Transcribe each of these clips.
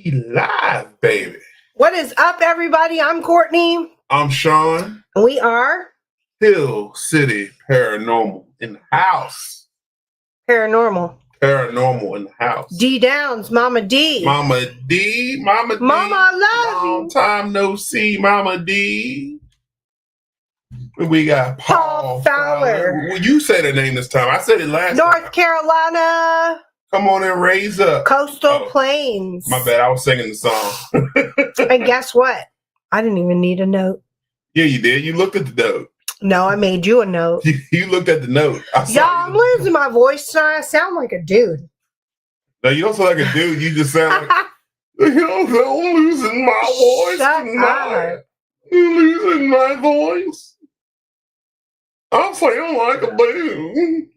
We live, baby. What is up, everybody? I'm Courtney. I'm Sean. And we are Hill City Paranormal in the house. Paranormal. Paranormal in the house. D Downs, Mama D. Mama D. Mama D. Mama, I love Long you. time no see, Mama D. We got Paul Fowler. Well, you say the name this time. I said it last time. North Carolina. Come on and raise up. Coastal Plains. My bad. I was singing the song. And guess what? I didn't even need a note. Yeah, you did. You looked at the note. No, I made you a note. You looked at the note. Y'all, I'm losing my voice tonight. I sound like a dude. No, you don't sound like a dude. You just sound like, I'm losing my voice tonight. I'm losing my voice. I sound like a dude.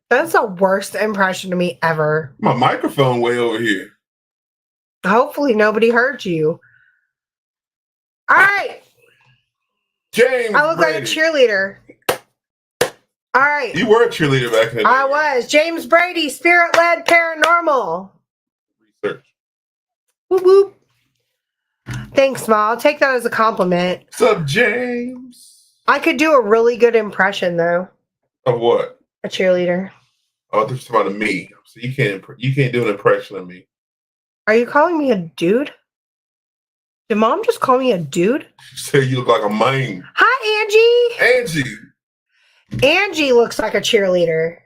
That's the worst impression of me ever. My microphone way over here. Hopefully nobody heard you. All right. James I look Brady. like a cheerleader. All right. You were a cheerleader back in the day. I was. James Brady, spirit-led paranormal. Research. Whoop, whoop. Thanks, Ma. I'll take that as a compliment. What's up, James? I could do a really good impression, though. Of what? A cheerleader. Oh, this is about me. So you can't do an impression of me. Are you calling me a dude? Did Mom just call me a dude? She said you look like a man. Hi, Angie. Angie. Angie looks like a cheerleader.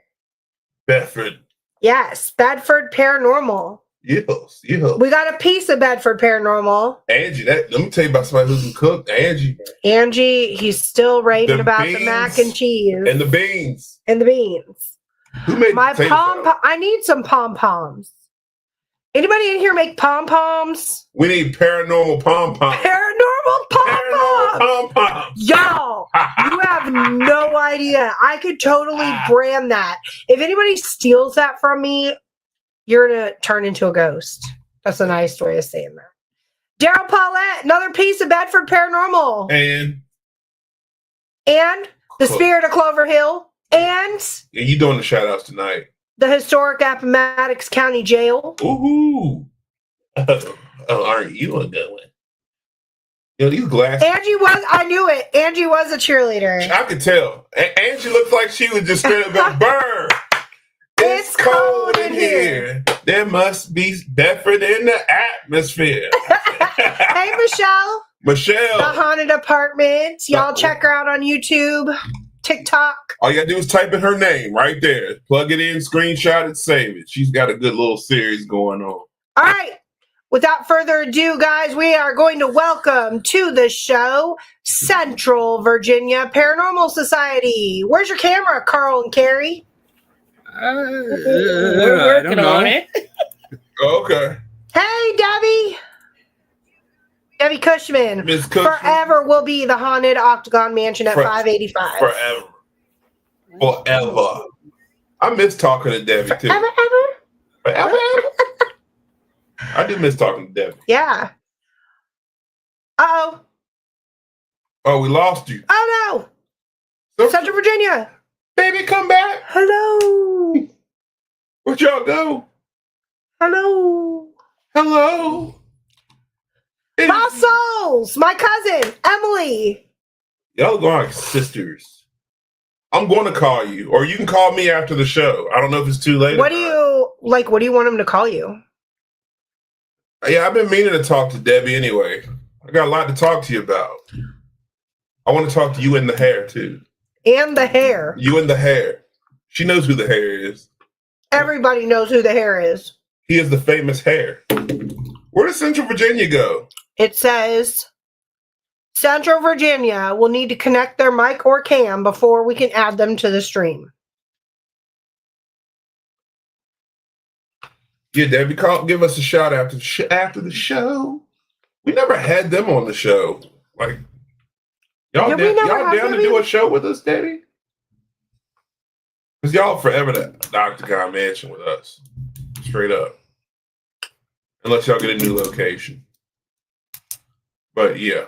Bedford. Yes, Bedford Paranormal. Yes. We got a piece of Bedford Paranormal. Angie, let me tell you about somebody who can cook. Angie, he's still raving about the mac and cheese. And the beans. Who made my potato salad? I need some pom-poms. Anybody in here make pom-poms? We need paranormal pom-poms. Paranormal pom-poms. Paranormal pom-poms. Y'all, you have no idea. I could totally brand that. If anybody steals that from me, you're going to turn into a ghost. That's a nice way of saying that. Daryl Paulette, another piece of Bedford Paranormal. And the Spirit of Clover Hill. And you doing the shout-outs tonight. The historic Appomattox County Jail. Ooh. Aren't you a good one? You know, these glasses. I knew it. Angie was a cheerleader. I could tell. Angie looks like she was just straight up going, burn. It's cold in here. There must be Bedford in the atmosphere. Hey, Michelle. Michelle. The Haunted Apartment. Y'all check her out on YouTube, TikTok. All you gotta do is type in her name right there. Plug it in, screenshot it, save it. She's got a good little series going on. All right. Without further ado, guys, we are going to welcome to the show Central Virginia Paranormal Society. Where's your camera, Carl and Carrie? We're working on it. Okay. Hey, Debbie. Debbie Cushman. Miss Cushman. Forever will be the Haunted Octagon Mansion at 585. Forever. I miss talking to Debbie, too. Forever. I do miss talking to Debbie. Yeah. Uh-oh. Oh, we lost you. Oh, no. Central Virginia. Baby, come back. Hello. Where'd y'all go? Hello. My souls. My cousin, Emily. Y'all going like sisters. I'm going to call you, or you can call me after the show. I don't know if it's too late. What do you want him to call you? Yeah, I've been meaning to talk to Debbie anyway. I got a lot to talk to you about. I want to talk to you in the hair, too. And the hair. You in the hair. She knows who the hair is. Everybody knows who the hair is. He is the famous hair. Where does Central Virginia go? It says Central Virginia will need to connect their mic or cam before we can add them to the stream. Yeah, Debbie, give us a shout after the show. We never had them on the show. Like, y'all down to do a show with us, Daddy? Because y'all forever the Octagon Mansion with us. Straight up. Unless y'all get a new location. But yeah.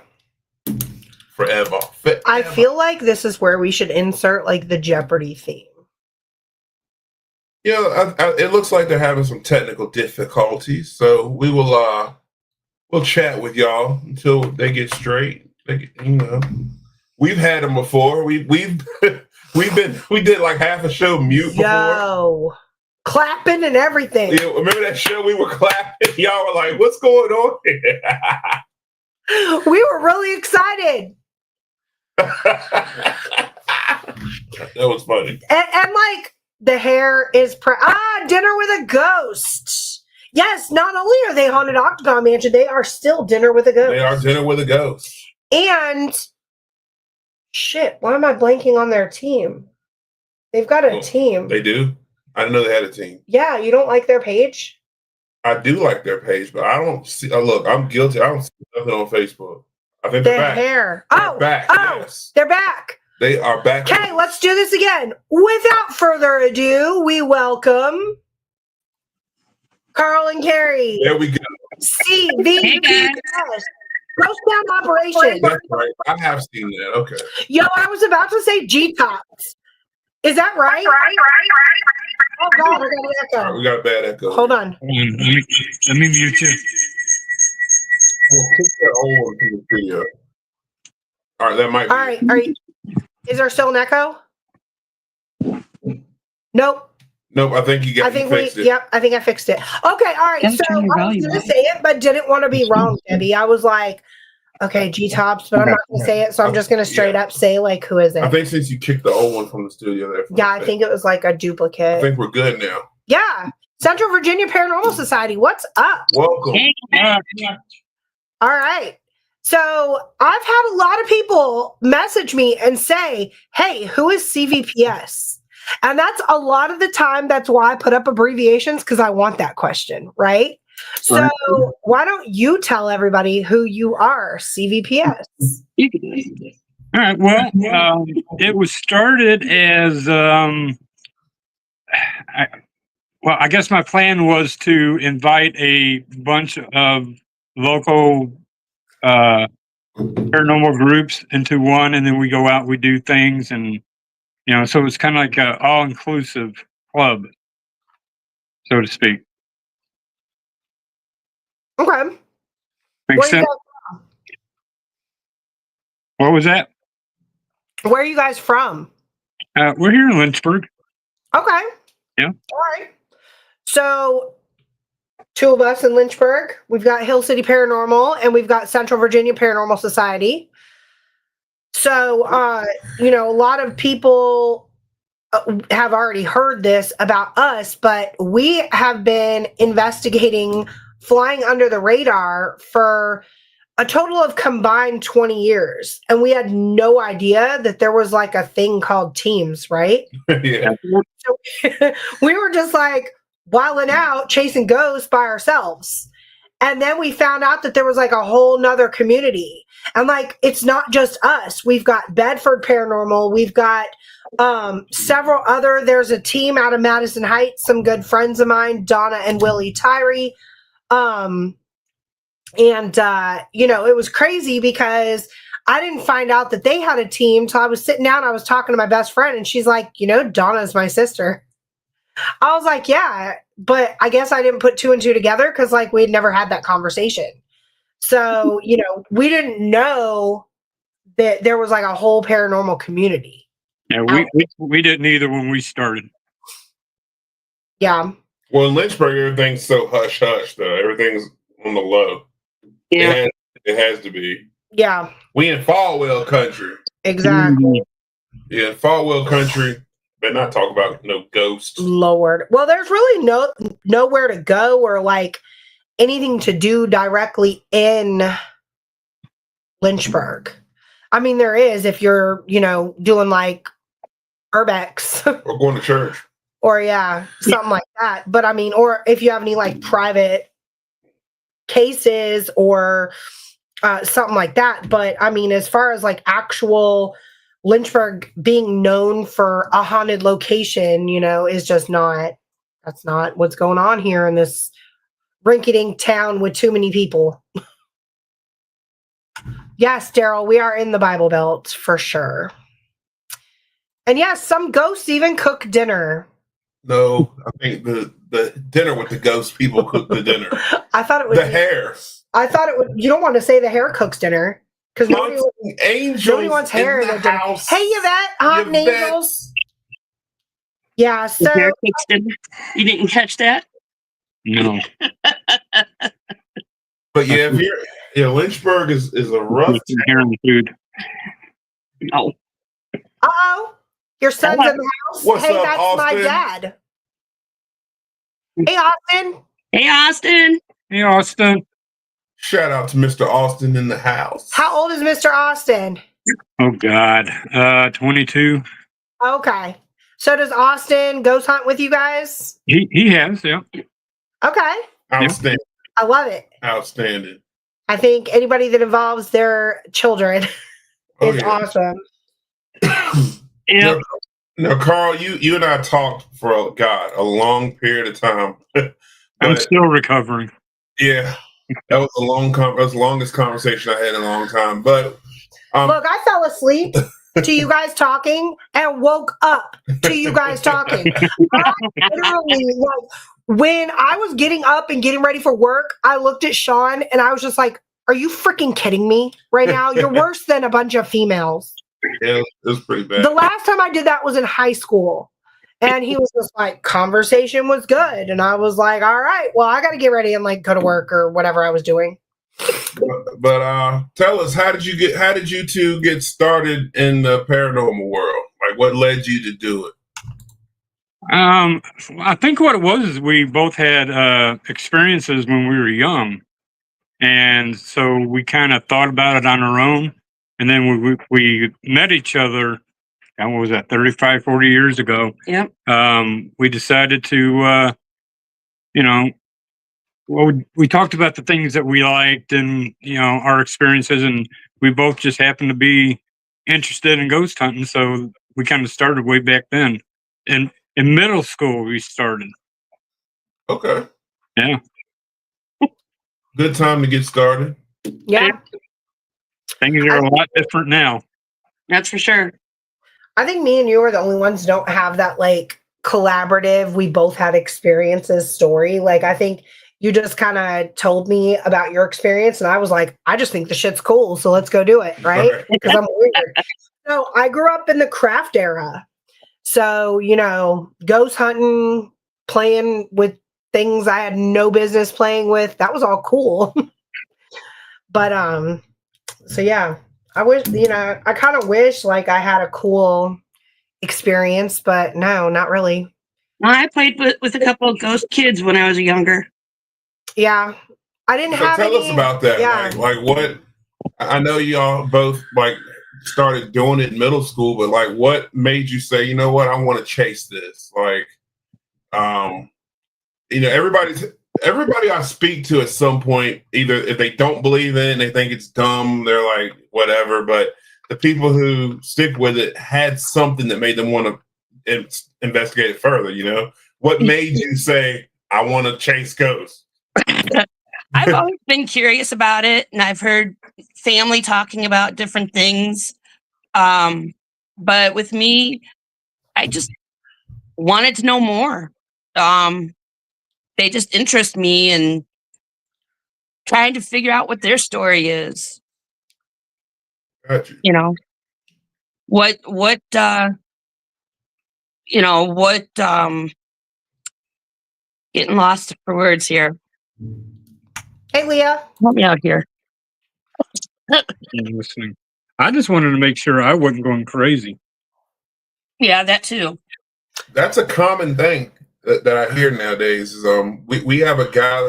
Forever. I feel like this is where we should insert like the Jeopardy theme. Yeah, it looks like they're having some technical difficulties, so we will we'll chat with y'all until they get straight. We've had them before. We've we did like half a show mute before. Clapping and everything. Yeah, remember that show we were clapping? Y'all were like, "What's going on here?" We were really excited. That was funny. And like the hair is Dinner with a Ghost. Yes, not only are they Haunted Octagon Mansion, they are still Dinner with a Ghost. They are Dinner with a Ghost. And shit, why am I blanking on their team? They've got a team. They do? I didn't know they had a team. Yeah, you don't like their page? I do like their page, but I don't see. Look, I'm guilty. I don't see nothing on Facebook. I think they're back. Hair. They're back. Yes. They're back. They are back. Okay, let's do this again. Without further ado, we welcome Carl and Carrie. There we go. CVPS. Ghost Town Operation. That's right. I have seen that. Okay. Yo, I was about to say G-Tops. Is that right? Oh, God, I got an echo. Right, we got a bad echo. Hold on. Let me mute you. We'll kick that old one from the video. All right, that might be. All right. Is there still an echo? Nope. Nope, I think you fixed it. Yep, I think I fixed it. Okay, all right. So I was going to say it, but didn't want to be wrong, Debbie. I was like, okay, G-Tops, but I'm not going to say it, so I'm just going to straight up say, like, who is it? I think since you kicked the old one from the studio there. Yeah, I think it was like a duplicate. I think we're good now. Yeah. Central Virginia Paranormal Society, what's up? Welcome. All right. So I've had a lot of people message me and say, hey, who is CVPS? And that's a lot of the time. That's why I put up abbreviations, because I want that question, right? So why don't you tell everybody who you are, CVPS? All right. Well, it was started as, I guess my plan was to invite a bunch of local paranormal groups into one, and then we go out, we do things, and so it's kind of like an all-inclusive club, so to speak. Okay. Makes sense. What was that? Where are you guys from? We're here in Lynchburg. Okay. Yeah. All right. So, two of us in Lynchburg. We've got Hill City Paranormal, and we've got Central Virginia Paranormal Society. So, a lot of people have already heard this about us, but we have been investigating flying under the radar for a total of combined 20 years. And we had no idea that there was like a thing called teams, right? Yeah. So we were just like wilding out, chasing ghosts by ourselves. And then we found out that there was like a whole nother community. And like, it's not just us. We've got Bedford Paranormal. We've got several other, there's a team out of Madison Heights, some good friends of mine, Donna and Willie Tyree. It was crazy because I didn't find out that they had a team. So I was sitting down, I was talking to my best friend, and she's like, Donna's my sister. I was like, yeah, but I guess I didn't put two and two together because like we had never had that conversation. So, we didn't know that there was like a whole paranormal community. Yeah, we didn't either when we started. Yeah. Well, in Lynchburg, everything's so hush hush though. Everything's on the low. Yeah. It has to be. Yeah. We in Falwell country. Exactly. Yeah, Falwell country. Better not talk about no ghosts. Lord. Well, there's really nowhere to go or like anything to do directly in Lynchburg. I mean, there is if you're, doing like urbex. Or going to church. Or something like that. But I mean, or if you have any like private cases or something like that. But I mean, as far as like actual Lynchburg being known for a haunted location, is just that's not what's going on here in this rinky-dink town with too many people. Yes, Daryl, we are in the Bible Belt for sure. And yes, some ghosts even cook dinner. No, I think the dinner with the ghost people cooked the dinner. I thought it was The hair. I thought it would. You don't want to say the hair cooks dinner because nobody wants hair in their dinner. house. Hey, Yvette, hot angels. Yeah, so The hair cooks dinner. You didn't catch that? No. But yeah, Lynchburg is a rough hair in the food. No. Uh-oh. Your son's in the house. What's hey, up, that's Austin? my dad. Hey, Austin. Hey, Austin. Hey, Austin. Shout out to Mr. Austin in the house. How old is Mr. Austin? Oh God, 22. Okay. So does Austin ghost hunt with you guys? He has, yeah. Okay. Outstanding. I love it. Outstanding. I think anybody that involves their children is awesome. Yeah. Now, Carl, you and I talked for a long period of time. I'm still recovering. Yeah, that was the longest conversation I had in a long time. But look, I fell asleep to you guys talking and woke up to you guys talking. I literally, when I was getting up and getting ready for work, I looked at Sean and I was just like, "Are you freaking kidding me right now? You're worse than a bunch of females." Yeah, it was pretty bad. The last time I did that was in high school. And he was just like, conversation was good. And I was like, all right, well, I got to get ready and like go to work or whatever I was doing. But tell us, how did you two get started in the paranormal world? Like, what led you to do it? I think what it was is we both had experiences when we were young. And so we kind of thought about it on our own. And then we met each other, what was that, 35, 40 years ago. Yep. We decided to, we talked about the things that we liked and, our experiences. And we both just happened to be interested in ghost hunting. So we kind of started way back then. And in middle school, we started. Okay. Yeah. Good time to get started. Yeah. Things are a lot different now. That's for sure. I think me and you are the only ones who don't have that like collaborative, we both had experiences story. Like, I think you just kind of told me about your experience and I was like, I just think the shit's cool. So let's go do it. Right. Because I'm weird. So I grew up in the craft era. So, ghost hunting, playing with things I had no business playing with. That was all cool. But, so yeah, I wish, I kind of wish like I had a cool experience, but no, not really. I played with a couple of ghost kids when I was younger. Yeah. I didn't have tell us about that. Yeah. Like what, I know y'all both like started doing it in middle school, but like what made you say, you know what, I want to chase this? Like, everybody I speak to at some point, either if they don't believe in it and they think it's dumb, they're like, whatever. But the people who stick with it had something that made them want to investigate it further. What made you say, I want to chase ghosts? I've always been curious about it, and I've heard family talking about different things. But with me, I just wanted to know more. They just interest me in trying to figure out what their story is. Gotcha. Getting lost for words here. Hey, Leah. Help me out here. I'm listening. I just wanted to make sure I wasn't going crazy. Yeah, that too. That's a common thing that I hear nowadays. Is we have a guy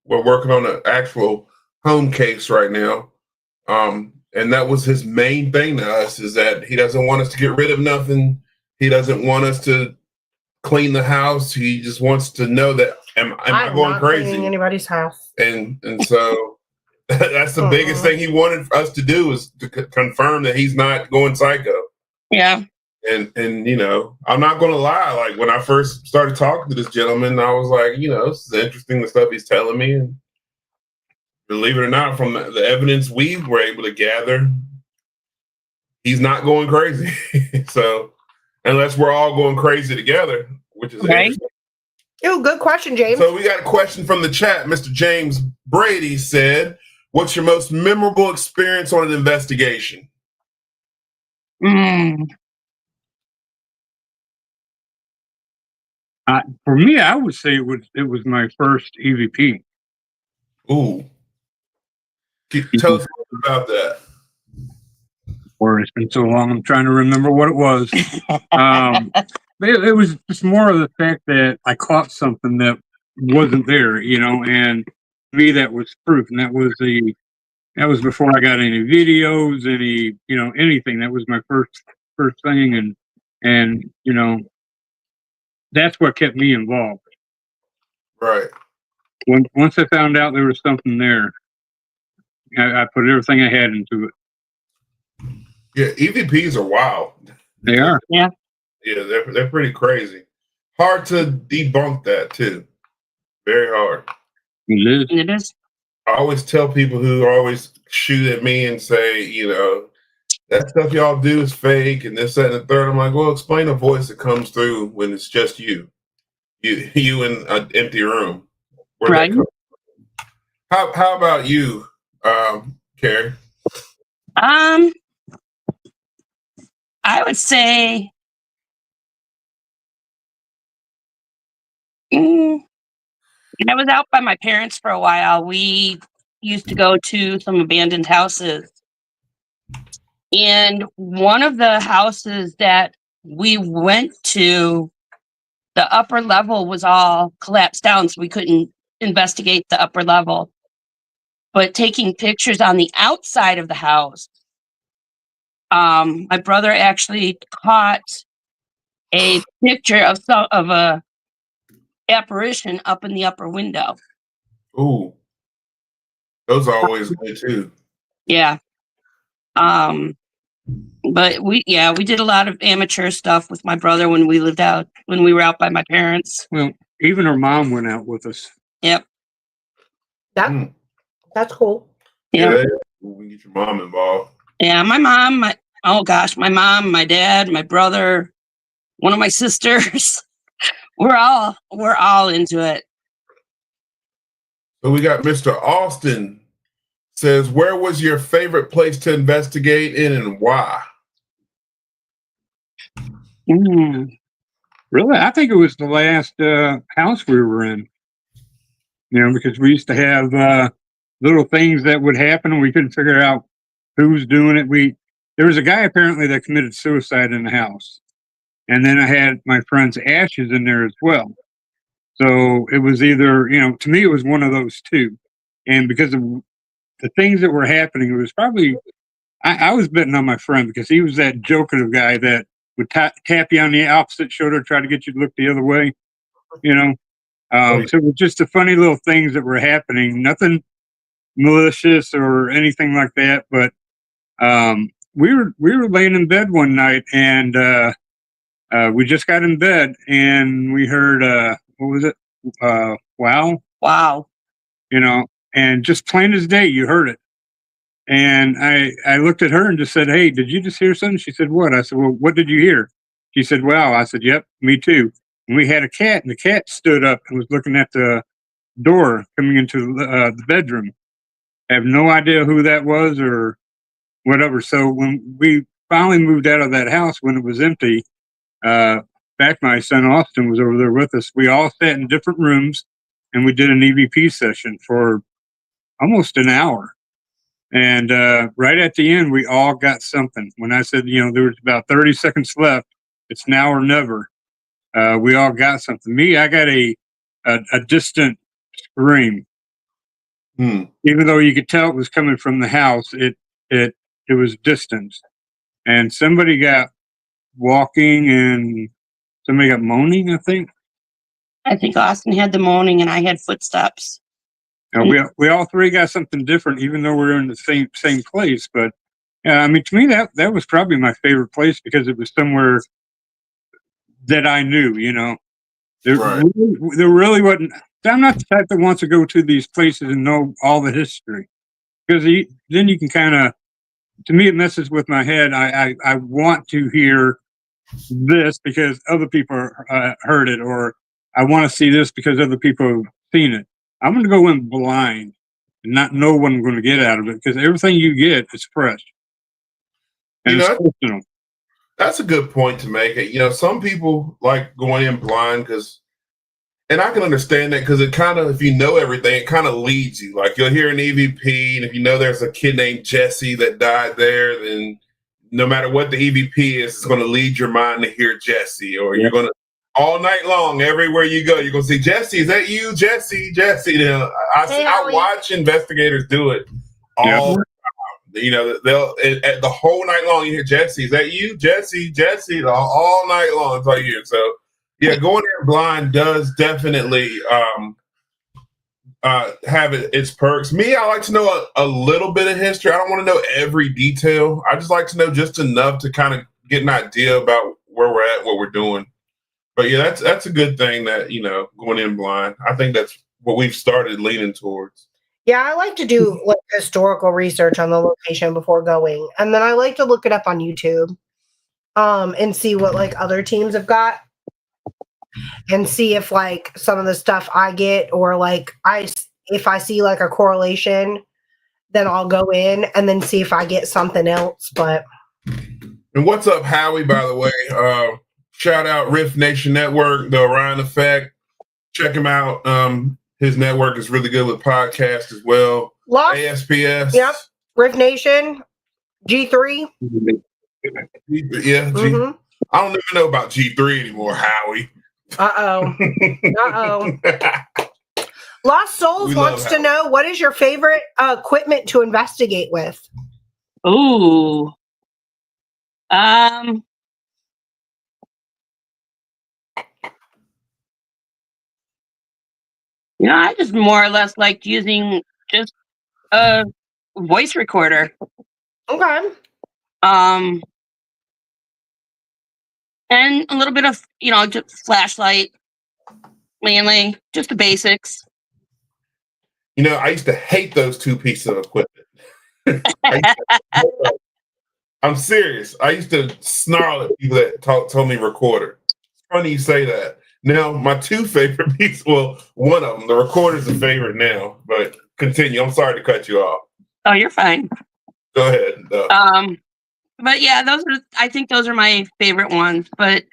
we're working on an actual home case right now, and that was his main thing to us, is that he doesn't want us to get rid of nothing. He doesn't want us to clean the house. He just wants to know that am I going not crazy? cleaning anybody's house. And so that's the biggest thing he wanted us to do, is to confirm that he's not going psycho. Yeah. And I'm not going to lie. Like, when I first started talking to this gentleman, I was like, this is interesting, the stuff he's telling me. And believe it or not, from the evidence we were able to gather, he's not going crazy. So unless we're all going crazy together, which is Right. interesting. Oh, good question, James. So we got a question from the chat. Mr. James Brady said, "What's your most memorable experience on an investigation?" Mm. For me, I would say it was my first EVP. Ooh. Tell us a little bit about that. Or it's been so long, I'm trying to remember what it was. But it was just more of the fact that I caught something that wasn't there, and to me that was proof, and that was before I got any videos, anything. That was my first thing, and that's what kept me involved. Right. Once I found out there was something there, I put everything I had into it. Yeah, EVPs are wild. They are. Yeah. Yeah, they're pretty crazy. Hard to debunk that too. Very hard. It is. I always tell people who always shoot at me and say, that stuff y'all do is fake and this, that, and the third. I'm like, well, explain a voice that comes through when it's just you in an empty room. Where'd Right. that come? How about you, Carrie? I would say when I was out by my parents for a while, we used to go to some abandoned houses. And one of the houses that we went to, the upper level was all collapsed down, so we couldn't investigate the upper level. But taking pictures on the outside of the house, my brother actually caught a picture of a apparition up in the upper window. Ooh, those are always good too. Yeah. But we did a lot of amateur stuff with my brother when we were out by my parents. Well, even her mom went out with us. Yep. That's cool. Yeah, we get your mom involved. Yeah, my mom, my mom, my dad, my brother, one of my sisters. we're all into it. So we got Mr. Austin says, where was your favorite place to investigate in and why? Really, I think it was the last house we were in. Because we used to have little things that would happen, and we couldn't figure out who was doing it. There was a guy apparently that committed suicide in the house, and then I had my friend's ashes in there as well. So it was either, to me, it was one of those two. And because of the things that were happening, it was probably, I was betting on my friend because he was that joker guy that would tap you on the opposite shoulder, try to get you to look the other way, So it was just the funny little things that were happening, nothing malicious or anything like that. But we were laying in bed one night, and we just got in bed, and we heard, what was it? Wow. And just plain as day, you heard it. And I looked at her and just said, hey, did you just hear something? She said, what? I said, well, what did you hear? She said, wow. I said, yep, me too. And we had a cat, and the cat stood up and was looking at the door coming into the bedroom. I have no idea who that was or whatever. So when we finally moved out of that house, when it was empty, back my son Austin was over there with us. We all sat in different rooms, and we did an EVP session for almost an hour. And right at the end, we all got something. When I said, there was about 30 seconds left, it's now or never. We all got something. Me, I got a distant scream. Even though you could tell it was coming from the house, it was distant. And somebody got walking, and somebody got moaning, I think. I think Austin had the moaning, and I had footsteps. We all three got something different, even though we're in the same place. But to me, that was probably my favorite place because it was somewhere that I knew. There really wasn't. I'm not the type that wants to go to these places and know all the history, because then you can kind of. To me, it messes with my head. I want to hear this because other people heard it, or I want to see this because other people have seen it. I'm going to go in blind and not know what I'm going to get out of it because everything you get is fresh and it's personal. That's a good point to make. Some people like going in blind and I can understand that because it kind of, if you know everything, it kind of leads you. Like you'll hear an EVP, and if you know there's a kid named Jesse that died there, then no matter what the EVP is, it's going to lead your mind to hear Jesse, or you're going to all night long, everywhere you go, you're going to see Jesse. Is that you, Jesse? Jesse. I watch investigators do it all. They'll at the whole night long. You hear Jesse. Is that you, Jesse? Jesse. All night long. That's all you hear. So yeah, going in blind does definitely have its perks. Me, I like to know a little bit of history. I don't want to know every detail. I just like to know just enough to kind of get an idea about where we're at, what we're doing. But yeah, that's a good thing that, going in blind. I think that's what we've started leaning towards. Yeah, I like to do like historical research on the location before going. And then I like to look it up on YouTube and see what like other teams have got. And see if like some of the stuff I get, or like if I see like a correlation, then I'll go in and then see if I get something else. But and what's up, Howie? By the way, shout out Riff Nation Network, the Orion Effect. Check him out. His network is really good with podcasts as well. ASPS. Yep. Riff Nation. G3. Yeah. I don't even know about G3 anymore, Howie. Uh-oh. Lost Souls wants to know, what is your favorite equipment to investigate with? Ooh. I just more or less liked using just a voice recorder. Okay. And a little bit of, just flashlight, mainly, just the basics. I used to hate those two pieces of equipment. I'm serious. I used to snarl at people that told me recorder. It's funny you say that. Now, my two favorite pieces, well, one of them, the recorder's a favorite now, but continue. I'm sorry to cut you off. Oh, you're fine. Go ahead. But yeah, I think those are my favorite ones. But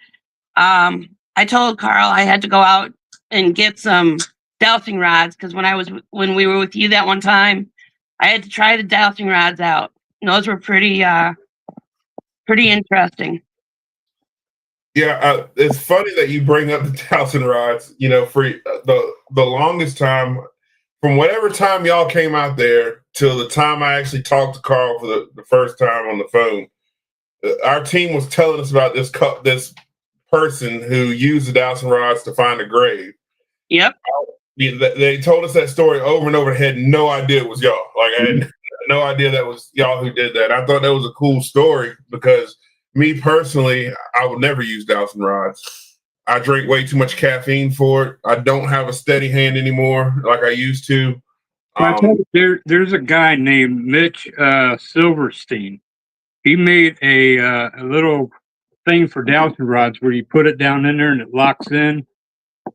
I told Carl I had to go out and get some dowsing rods because when we were with you that one time, I had to try the dowsing rods out. And those were pretty interesting. Yeah, it's funny that you bring up the dowsing rods. For the longest time, from whatever time y'all came out there till the time I actually talked to Carl for the first time on the phone, our team was telling us about this person who used the dowsing rods to find a grave. Yep. They told us that story over and over. I had no idea it was y'all. Like I had no idea that was y'all who did that. I thought that was a cool story because me personally, I would never use dowsing rods. I drink way too much caffeine for it. I don't have a steady hand anymore like I used to. There's a guy named Mitch Silverstein. He made a little thing for dowsing rods where you put it down in there and it locks in,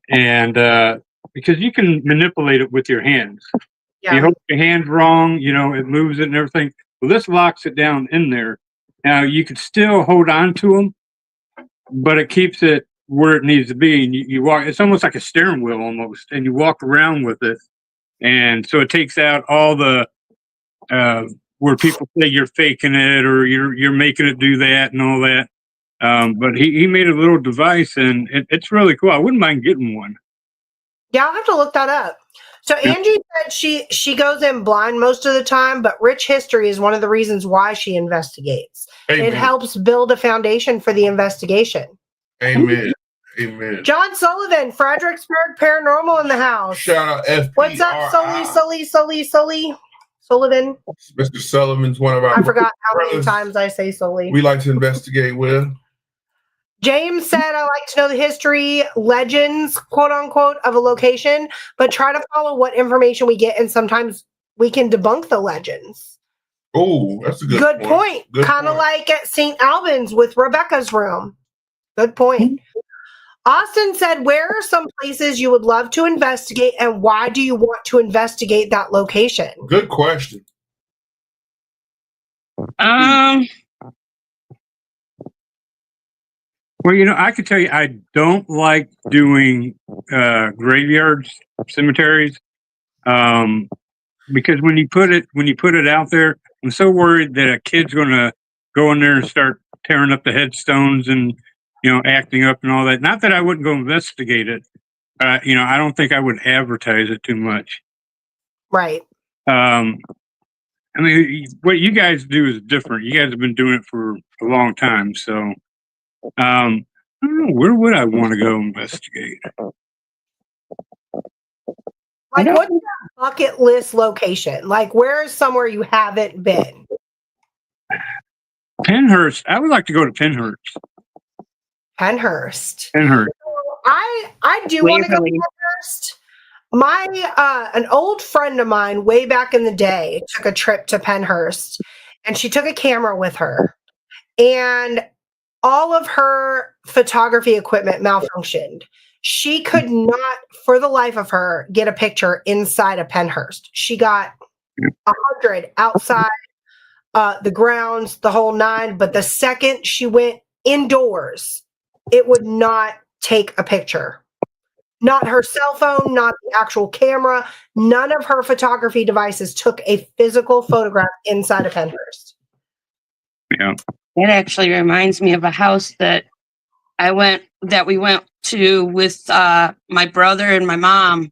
and because you can manipulate it with your hands. Yeah. You hold your hand wrong, it moves it and everything. Well, this locks it down in there. Now you can still hold on to them, but it keeps it where it needs to be. And you walk. It's almost like a steering wheel almost, and you walk around with it. And so it takes out all the where people say you're faking it or you're making it do that and all that. But he made a little device, and it's really cool. I wouldn't mind getting one. Yeah, I'll have to look that up. So Angie said she goes in blind most of the time, but rich history is one of the reasons why she investigates. Amen. It helps build a foundation for the investigation. Amen. Amen. John Sullivan, Fredericksburg Paranormal in the house. Shout out FPRI. What's up, Sullivan? Mr. Sullivan's one of our. I forgot how many times I say Sully. We like to investigate with. James said, I like to know the history, legends, quote unquote, of a location, but try to follow what information we get, and sometimes we can debunk the legends. Oh, that's a good point. Kind of like at St. Albans with Rebecca's room. Good point. Austin said, where are some places you would love to investigate, and why do you want to investigate that location? Good question. Well, I could tell you, I don't like doing graveyards, cemeteries, because when you put it out there, I'm so worried that a kid's going to go in there and start tearing up the headstones and acting up and all that. Not that I wouldn't go investigate it. I don't think I would advertise it too much. Right. I mean, what you guys do is different. You guys have been doing it for a long time, so. I don't know, where would I want to go investigate? Like, what's your bucket list location? Like, where is somewhere you haven't been? Penhurst. I would like to go to Penhurst. Penhurst. I do want to go to Penhurst. An old friend of mine way back in the day took a trip to Penhurst, and she took a camera with her, and all of her photography equipment malfunctioned. She could not, for the life of her, get a picture inside of Penhurst. She got 100 outside the grounds, the whole nine. But the second she went indoors, it would not take a picture. Not her cell phone, not the actual camera. None of her photography devices took a physical photograph inside of Penhurst. Yeah. It actually reminds me of a house that we went to with my brother and my mom.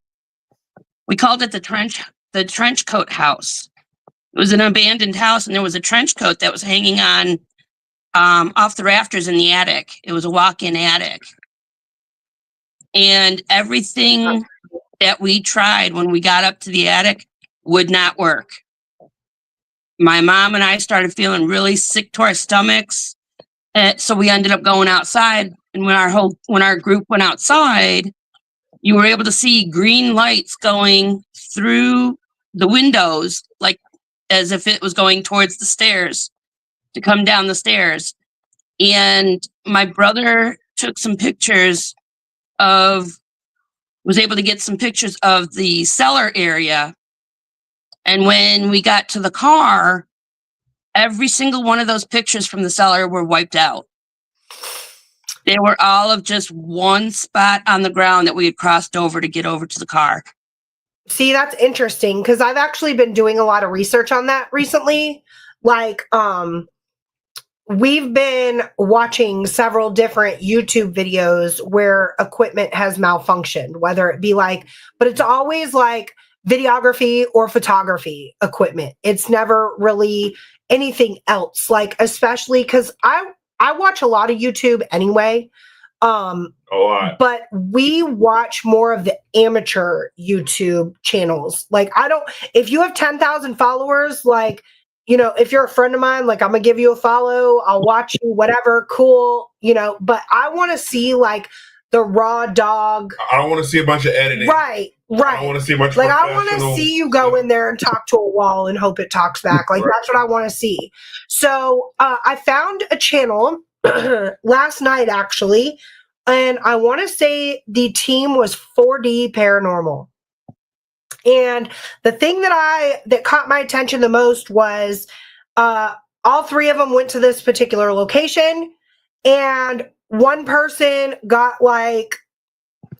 We called it the trench coat house. It was an abandoned house, and there was a trench coat that was hanging on off the rafters in the attic. It was a walk-in attic. And everything that we tried when we got up to the attic would not work. My mom and I started feeling really sick to our stomachs. So we ended up going outside. And when our group went outside, you were able to see green lights going through the windows, like as if it was going towards the stairs to come down the stairs. And my brother took some pictures was able to get some pictures of the cellar area. And when we got to the car, every single one of those pictures from the cellar were wiped out. They were all of just one spot on the ground that we had crossed over to get over to the car. See, that's interesting because I've actually been doing a lot of research on that recently. Like, we've been watching several different YouTube videos where equipment has malfunctioned, whether it be but it's always like videography or photography equipment. It's never really anything else, especially because I watch a lot of YouTube anyway. A lot. But we watch more of the amateur YouTube channels. If you have 10,000 followers, if you're a friend of mine, I'm going to give you a follow, I'll watch you, whatever, cool, but I want to see the raw dog. I don't want to see a bunch of editing. Right. I don't want to see a bunch of I want to see you go in there and talk to a wall and hope it talks back. Right. That's what I want to see. So I found a channel last night, actually, and I want to say the team was 4D Paranormal. And the thing that caught my attention the most was all three of them went to this particular location, and one person got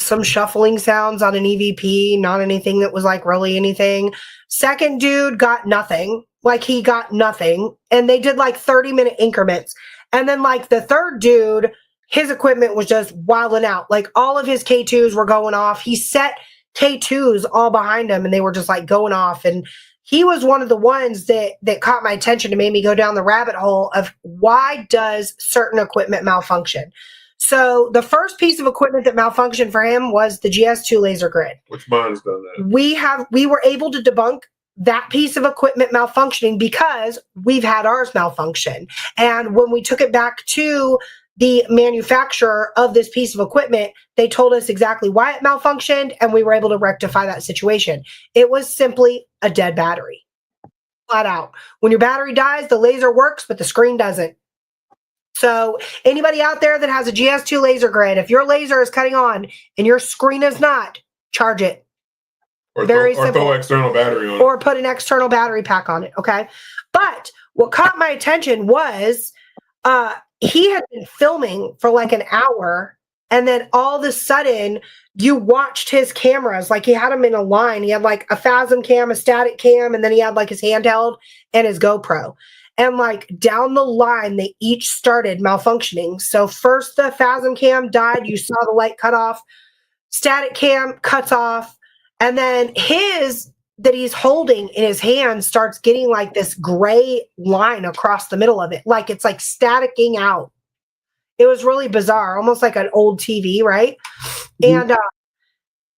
some shuffling sounds on an EVP, not anything that was really anything. Second dude got nothing. He got nothing. And they did 30-minute increments. And then the third dude, his equipment was just wilding out. All of his K2s were going off. He set K2s all behind him, and they were just going off. And he was one of the ones that caught my attention and made me go down the rabbit hole of why does certain equipment malfunction. So the first piece of equipment that malfunctioned for him was the GS2 laser grid. Which mine's done that. We were able to debunk that piece of equipment malfunctioning because we've had ours malfunction. And when we took it back to the manufacturer of this piece of equipment, they told us exactly why it malfunctioned, and we were able to rectify that situation. It was simply a dead battery. Flat out. When your battery dies, the laser works, but the screen doesn't. So anybody out there that has a GS2 laser grid, if your laser is cutting on and your screen is not, charge it. Or Very throw simple. external battery on it. Or put an external battery pack on it, okay? But what caught my attention was he had been filming for like an hour, and then all of a sudden you watched his cameras. Like, he had them in a line. He had like a Phasm cam, a static cam, and then he had like his handheld and his GoPro. And like down the line, they each started malfunctioning. So first the Phasm cam died. You saw the light cut off. Static cam cuts off. And then his that he's holding in his hand starts getting like this gray line across the middle of it. Like it's like staticking out. It was really bizarre, almost like an old TV, right? Mm-hmm. And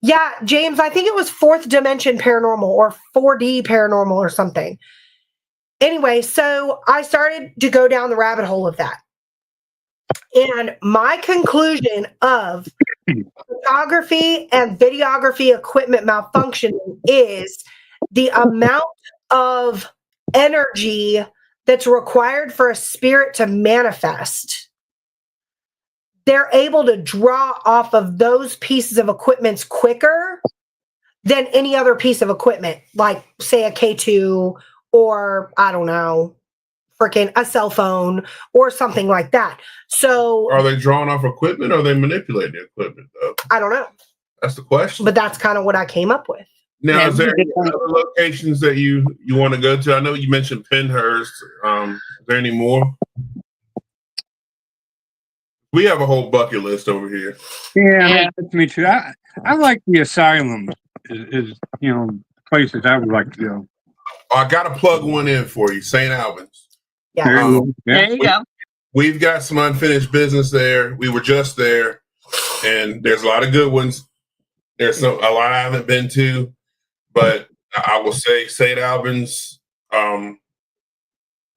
yeah, James, I think it was fourth dimension paranormal or 4D paranormal or something. Anyway, so I started to go down the rabbit hole of that. And my conclusion of photography and videography equipment malfunctioning is the amount of energy that's required for a spirit to manifest. They're able to draw off of those pieces of equipment quicker than any other piece of equipment, like say a K2 or I don't know, freaking a cell phone or something like that. So are they drawing off equipment or are they manipulating the equipment though? I don't know. That's the question. But that's kind of what I came up with. Now, is there any other locations that you want to go to? I know you mentioned Penhurst. Is there any more? We have a whole bucket list over here. Yeah. Me too. I like the asylum. Is places I would like to go. I got to plug one in for you, St. Albans. Yeah. There you go. We've got some unfinished business there. We were just there, and there's a lot of good ones. There's a lot I haven't been to, but I will say St. Albans.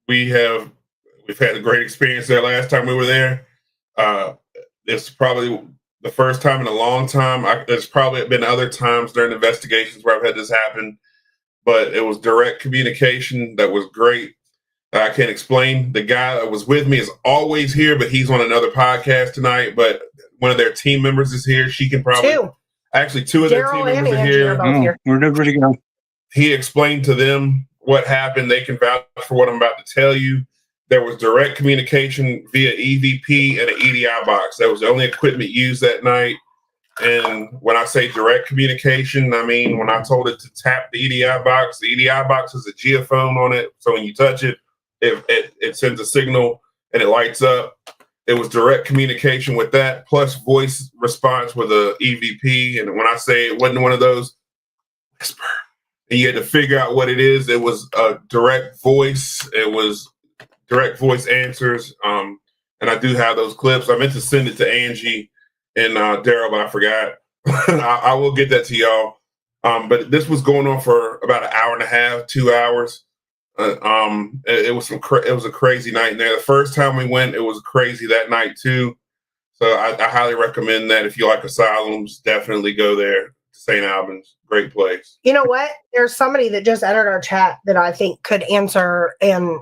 We've had a great experience there last time we were there. It's probably the first time in a long time. There's probably been other times during investigations where I've had this happen, but it was direct communication that was great. I can't explain. The guy that was with me is always here, but he's on another podcast tonight. But one of their team members is here. She can probably actually two of their team members are here. Where'd everybody go? He explained to them what happened. They can vouch for what I'm about to tell you. There was direct communication via EVP and an EDI box. That was the only equipment used that night. And when I say direct communication, I mean when I told it to tap the EDI box has a geophone on it. So when you touch it, it sends a signal and it lights up. It was direct communication with that, plus voice response with a EVP. And when I say it wasn't one of those whisper, and you had to figure out what it is, it was a direct voice. It was direct voice answers. And I do have those clips. I meant to send it to Angie and Daryl, but I forgot. I will get that to y'all. But this was going on for about an hour and a half, 2 hours. It was a crazy night in there. The first time we went, it was crazy that night too. So I highly recommend that. If you like asylums, definitely go there. St. Albans, great place. You know what? There's somebody that just entered our chat that I think could answer and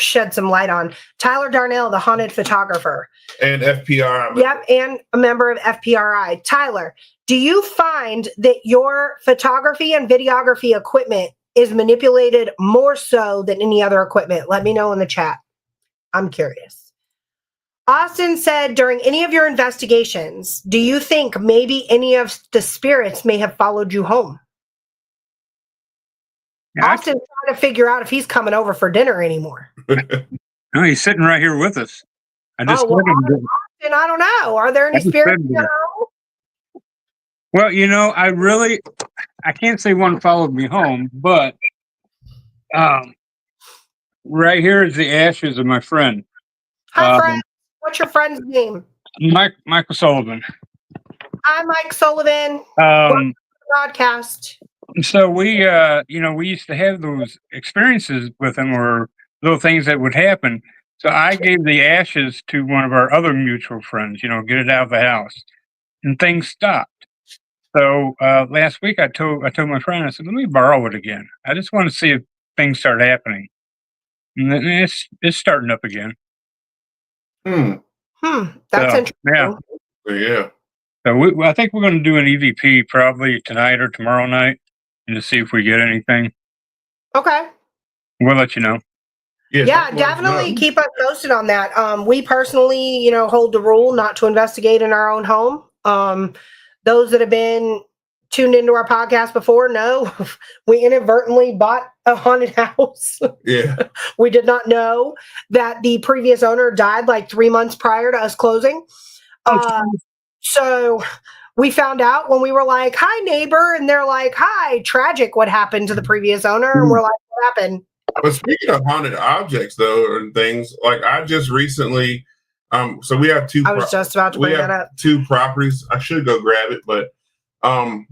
shed some light on. Tyler Darnell, the haunted photographer. And FPRI. Yep, and a member of FPRI. Tyler, do you find that your photography and videography equipment is manipulated more so than any other equipment? Let me know in the chat. I'm curious. Austin said, during any of your investigations, do you think maybe any of the spirits may have followed you home? Yeah, Austin's trying to figure out if he's coming over for dinner anymore. No, he's sitting right here with us. Austin, I don't know. Are there any spirits? Well, I can't say one followed me home, but right here is the ashes of my friend. Hi, friend. What's your friend's name? Michael Sullivan. Hi, Mike Sullivan. Welcome to the podcast. So we used to have those experiences with him, or little things that would happen. So I gave the ashes to one of our other mutual friends, get it out of the house, and things stopped. So last week I told my friend, I said, let me borrow it again. I just want to see if things start happening. And then it's starting up again. That's So, interesting. yeah. Yeah. So I think we're going to do an EVP probably tonight or tomorrow night, and to see if we get anything. Okay. We'll let you know. Yeah, definitely keep us posted on that. We personally, hold the rule not to investigate in our own home. Those that have been tuned into our podcast before know we inadvertently bought a haunted house. Yeah. We did not know that the previous owner died like 3 months prior to us closing. So we found out when we were like, "Hi, neighbor," and they're like, "Hi, tragic. What happened to the previous owner?" And we're like, "What happened?" But speaking of haunted objects, though, and things like I just recently, so we have two. I was just about to bring that up. 2 properties. I should go grab it, but I'm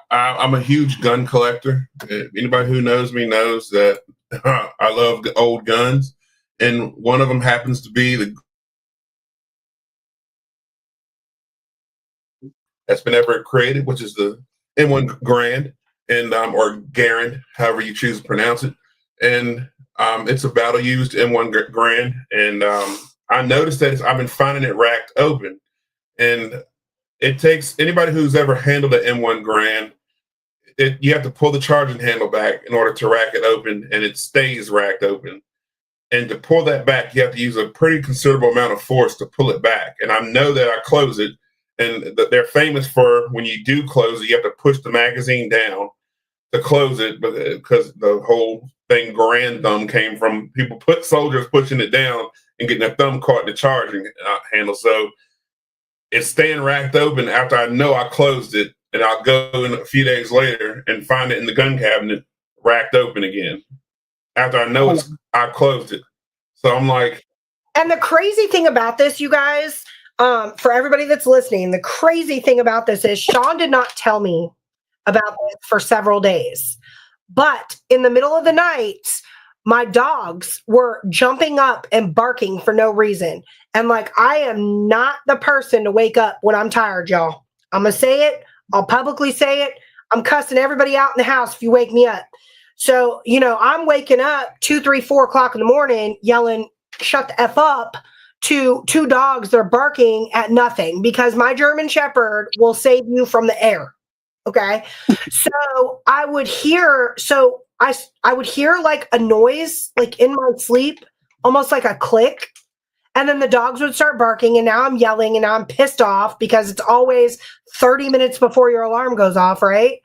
a huge gun collector. Anybody who knows me knows that I love old guns, and one of them happens to be that's been ever created, which is the M1 Grand, and or Garand, however you choose to pronounce it. And it's a battle used M1 Grand, and I noticed that I've been finding it racked open, and it takes anybody who's ever handled an M1 Grand. You have to pull the charging handle back in order to rack it open, and it stays racked open. And to pull that back, you have to use a pretty considerable amount of force to pull it back. And I know that I close it, and they're famous for when you do close it, you have to push the magazine down to close it, because the whole thing grand thumb came from soldiers pushing it down and getting their thumb caught in the charging handle. So it's staying racked open after I know I closed it, and I'll go in a few days later and find it in the gun cabinet racked open again after I know I closed it. So I'm like, and the crazy thing about this, you guys, for everybody that's listening, the crazy thing about this is Sean did not tell me about this for several days. But in the middle of the night, my dogs were jumping up and barking for no reason. And like, I am not the person to wake up when I'm tired, y'all. I'm going to say it. I'll publicly say it. I'm cussing everybody out in the house if you wake me up. So, I'm waking up 2, 3, 4 o'clock in the morning yelling, "Shut the F up," to 2 dogs that are barking at nothing, because my German Shepherd will save you from the air. Okay. So I would hear like a noise, like in my sleep, almost like a click. And then the dogs would start barking, and now I'm yelling, and now I'm pissed off because it's always 30 minutes before your alarm goes off, right?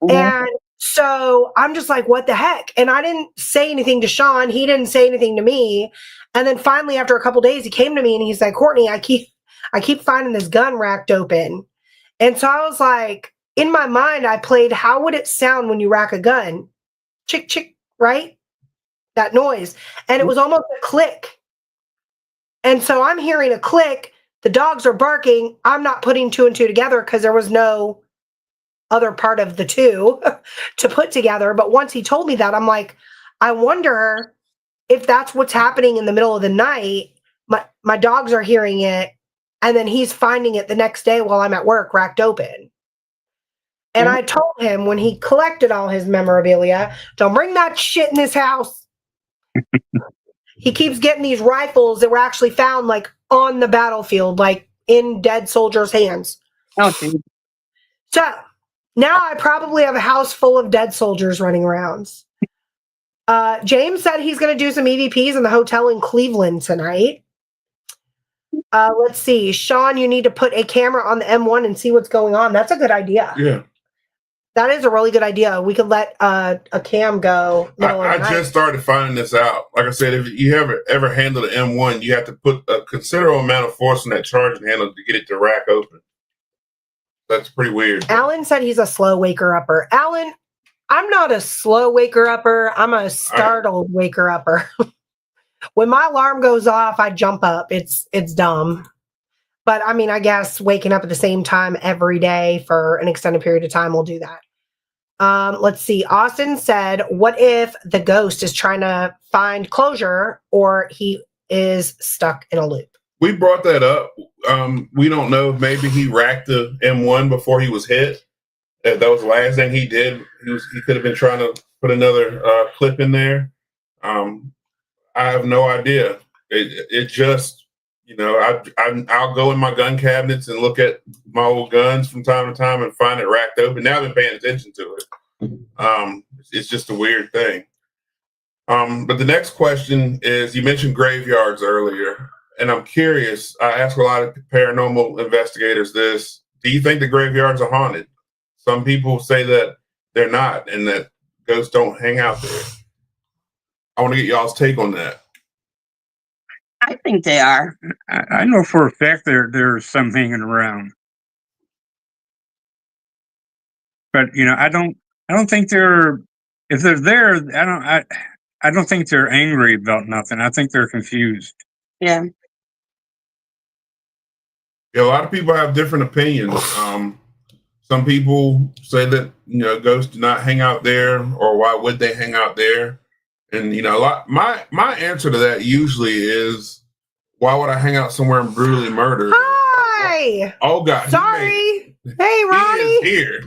Mm-hmm. And so I'm just like, what the heck? And I didn't say anything to Sean. He didn't say anything to me. And then finally, after a couple days, he came to me and he's like, "Courtney, I keep finding this gun racked open." And so I was like, in my mind, I played, how would it sound when you rack a gun? Chick, chick, right? That noise. And it was almost a click. And so I'm hearing a click. The dogs are barking. I'm not putting 2 and 2 together because there was no other part of the 2 to put together. But once he told me that, I'm like, I wonder if that's what's happening in the middle of the night. My dogs are hearing it, and then he's finding it the next day while I'm at work, racked open. And I told him when he collected all his memorabilia, don't bring that shit in this house. He keeps getting these rifles that were actually found like on the battlefield, like in dead soldiers' hands. Oh, dude. So now I probably have a house full of dead soldiers running around. James said he's going to do some EVPs in the hotel in Cleveland tonight. Let's see. Sean, you need to put a camera on the M1 and see what's going on. That's a good idea. Yeah. That is a really good idea. We could let a cam go. I just started finding this out. Like I said, if you ever handled an M1, you have to put a considerable amount of force on that charging handle to get it to rack open. That's pretty weird. Alan said he's a slow waker upper. Alan, I'm not a slow waker upper. I'm a startled waker upper. When my alarm goes off, I jump up. It's dumb. But I mean, I guess waking up at the same time every day for an extended period of time will do that. Let's see. Austin said, what if the ghost is trying to find closure or he is stuck in a loop? We brought that up. We don't know if maybe he racked the M1 before he was hit. That was the last thing he did. He could have been trying to put another clip in there. I have no idea. It just, You know, I'll go in my gun cabinets and look at my old guns from time to time and find it racked open. Now I've been paying attention to it. It's just a weird thing. But the next question is, you mentioned graveyards earlier, and I'm curious. I ask a lot of paranormal investigators this. Do you think the graveyards are haunted? Some people say that they're not and that ghosts don't hang out there. I want to get y'all's take on that. I think they are. I know for a fact there's some hanging around, but you know, I don't think they're. If they're there, I don't think they're angry about nothing. I think they're confused. Yeah. Yeah, a lot of people have different opinions. Some people say that, you know, ghosts do not hang out there, or why would they hang out there? And you know, my answer to that usually is, why would I hang out somewhere and brutally murder? Hi. Oh God, Sorry. Hey, Ronnie. He is here.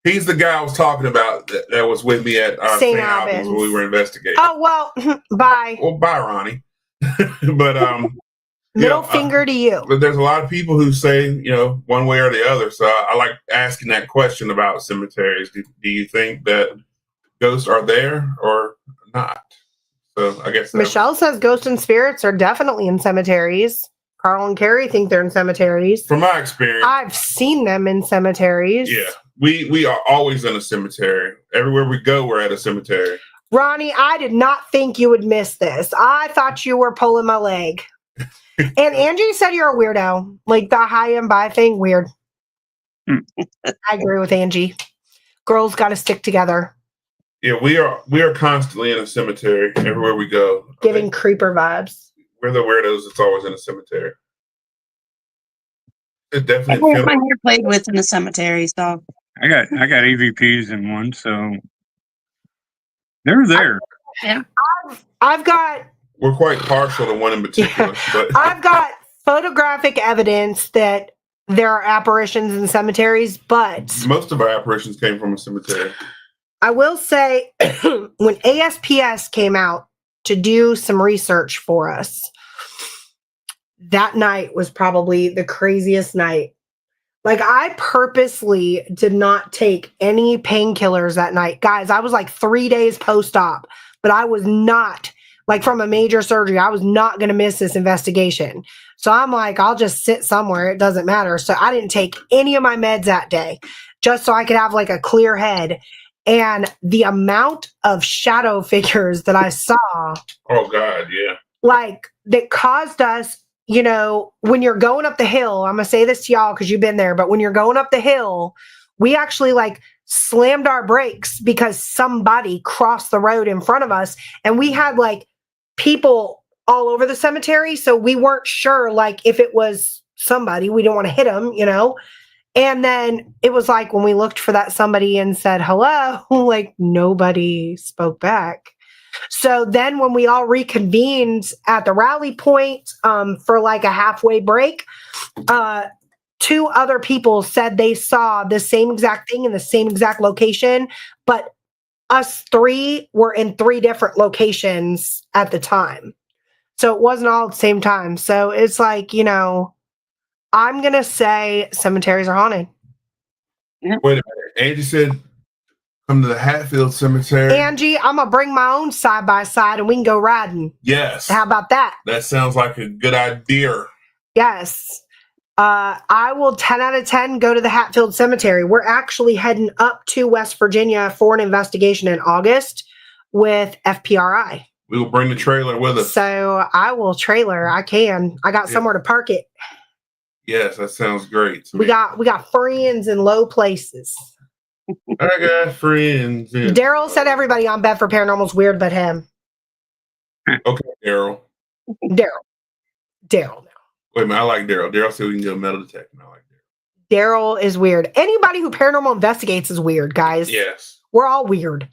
He's the guy I was talking about that was with me at St. Albans when we were investigating. Oh well, bye. Well, bye, Ronnie. But middle finger to you. But there's a lot of people who say, you know, one way or the other. So I like asking that question about cemeteries. Do you think that ghosts are there or not? So I guess Michelle says ghosts and spirits are definitely in cemeteries. Carl and Carrie think they're in cemeteries. From my experience, I've seen them in cemeteries. Yeah, we are always in a cemetery. Everywhere we go, we're at a cemetery. Ronnie, I did not think you would miss this. I thought you were pulling my leg. And Angie said you're a weirdo. Like the high and by thing, weird. I agree with Angie. Girls got to stick together. Yeah, we are constantly in a cemetery everywhere we go. Giving creeper vibes. We're the weirdos that's always in a cemetery. It I definitely have my hair played with in the cemetery, so I got EVPs in one, so they're there. I've got. We're quite partial to one in particular. But I've got photographic evidence that there are apparitions in cemeteries, but most of our apparitions came from a cemetery. I will say, when ASPS came out to do some research for us, that night was probably the craziest night. Like, I purposely did not take any painkillers that night. Guys, I was like 3 days post-op, but I was not, like, from a major surgery, I was not going to miss this investigation. So I'm like, I'll just sit somewhere. It doesn't matter. So I didn't take any of my meds that day, just so I could have, like, a clear head. And the amount of shadow figures that I saw. Oh, God, yeah. Like, that caused us, you know, when you're going up the hill, I'm going to say this to y'all because you've been there, but when you're going up the hill, we actually, like, slammed our brakes because somebody crossed the road in front of us. And we had, like, people all over the cemetery. So we weren't sure, like, if it was somebody. We didn't want to hit them, you know. And then it was like when we looked for that somebody and said hello, like nobody spoke back. So then when we all reconvened at the rally point for like a halfway break, 2 other people said they saw the same exact thing in the same exact location, but us 3 were in 3 different locations at the time. So it wasn't all at the same time. So it's like, you know, I'm going to say cemeteries are haunted. Wait a minute. Angie said, come to the Hatfield Cemetery. Angie, I'm going to bring my own side by side and we can go riding. Yes. How about that? That sounds like a good idea. Yes. I will 10 out of 10 go to the Hatfield Cemetery. We're actually heading up to West Virginia for an investigation in August with FPRI. We will bring the trailer with us. So I will trailer. I got somewhere to park it. Yes, that sounds great. We got friends in low places. I got friends. Daryl said everybody on Bedford Paranormal is weird but him. Okay, Daryl. Daryl. Wait a minute, I like Daryl. Daryl said we can do a metal detector. I like Daryl. Daryl is weird. Anybody who paranormal investigates is weird, guys. Yes. We're all weird.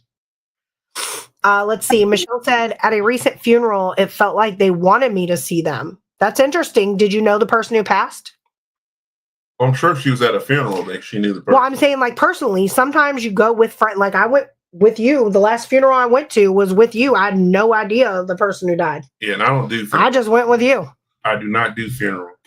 Let's see. Michelle said, at a recent funeral, it felt like they wanted me to see them. That's interesting. Did you know the person who passed? Well, I'm sure if she was at a funeral, then she knew the person. Well, I'm saying, like, personally, sometimes you go with friends. Like, I went with you. The last funeral I went to was with you. I had no idea the person who died. Yeah, and I don't do funerals. I just went with you. I do not do funerals.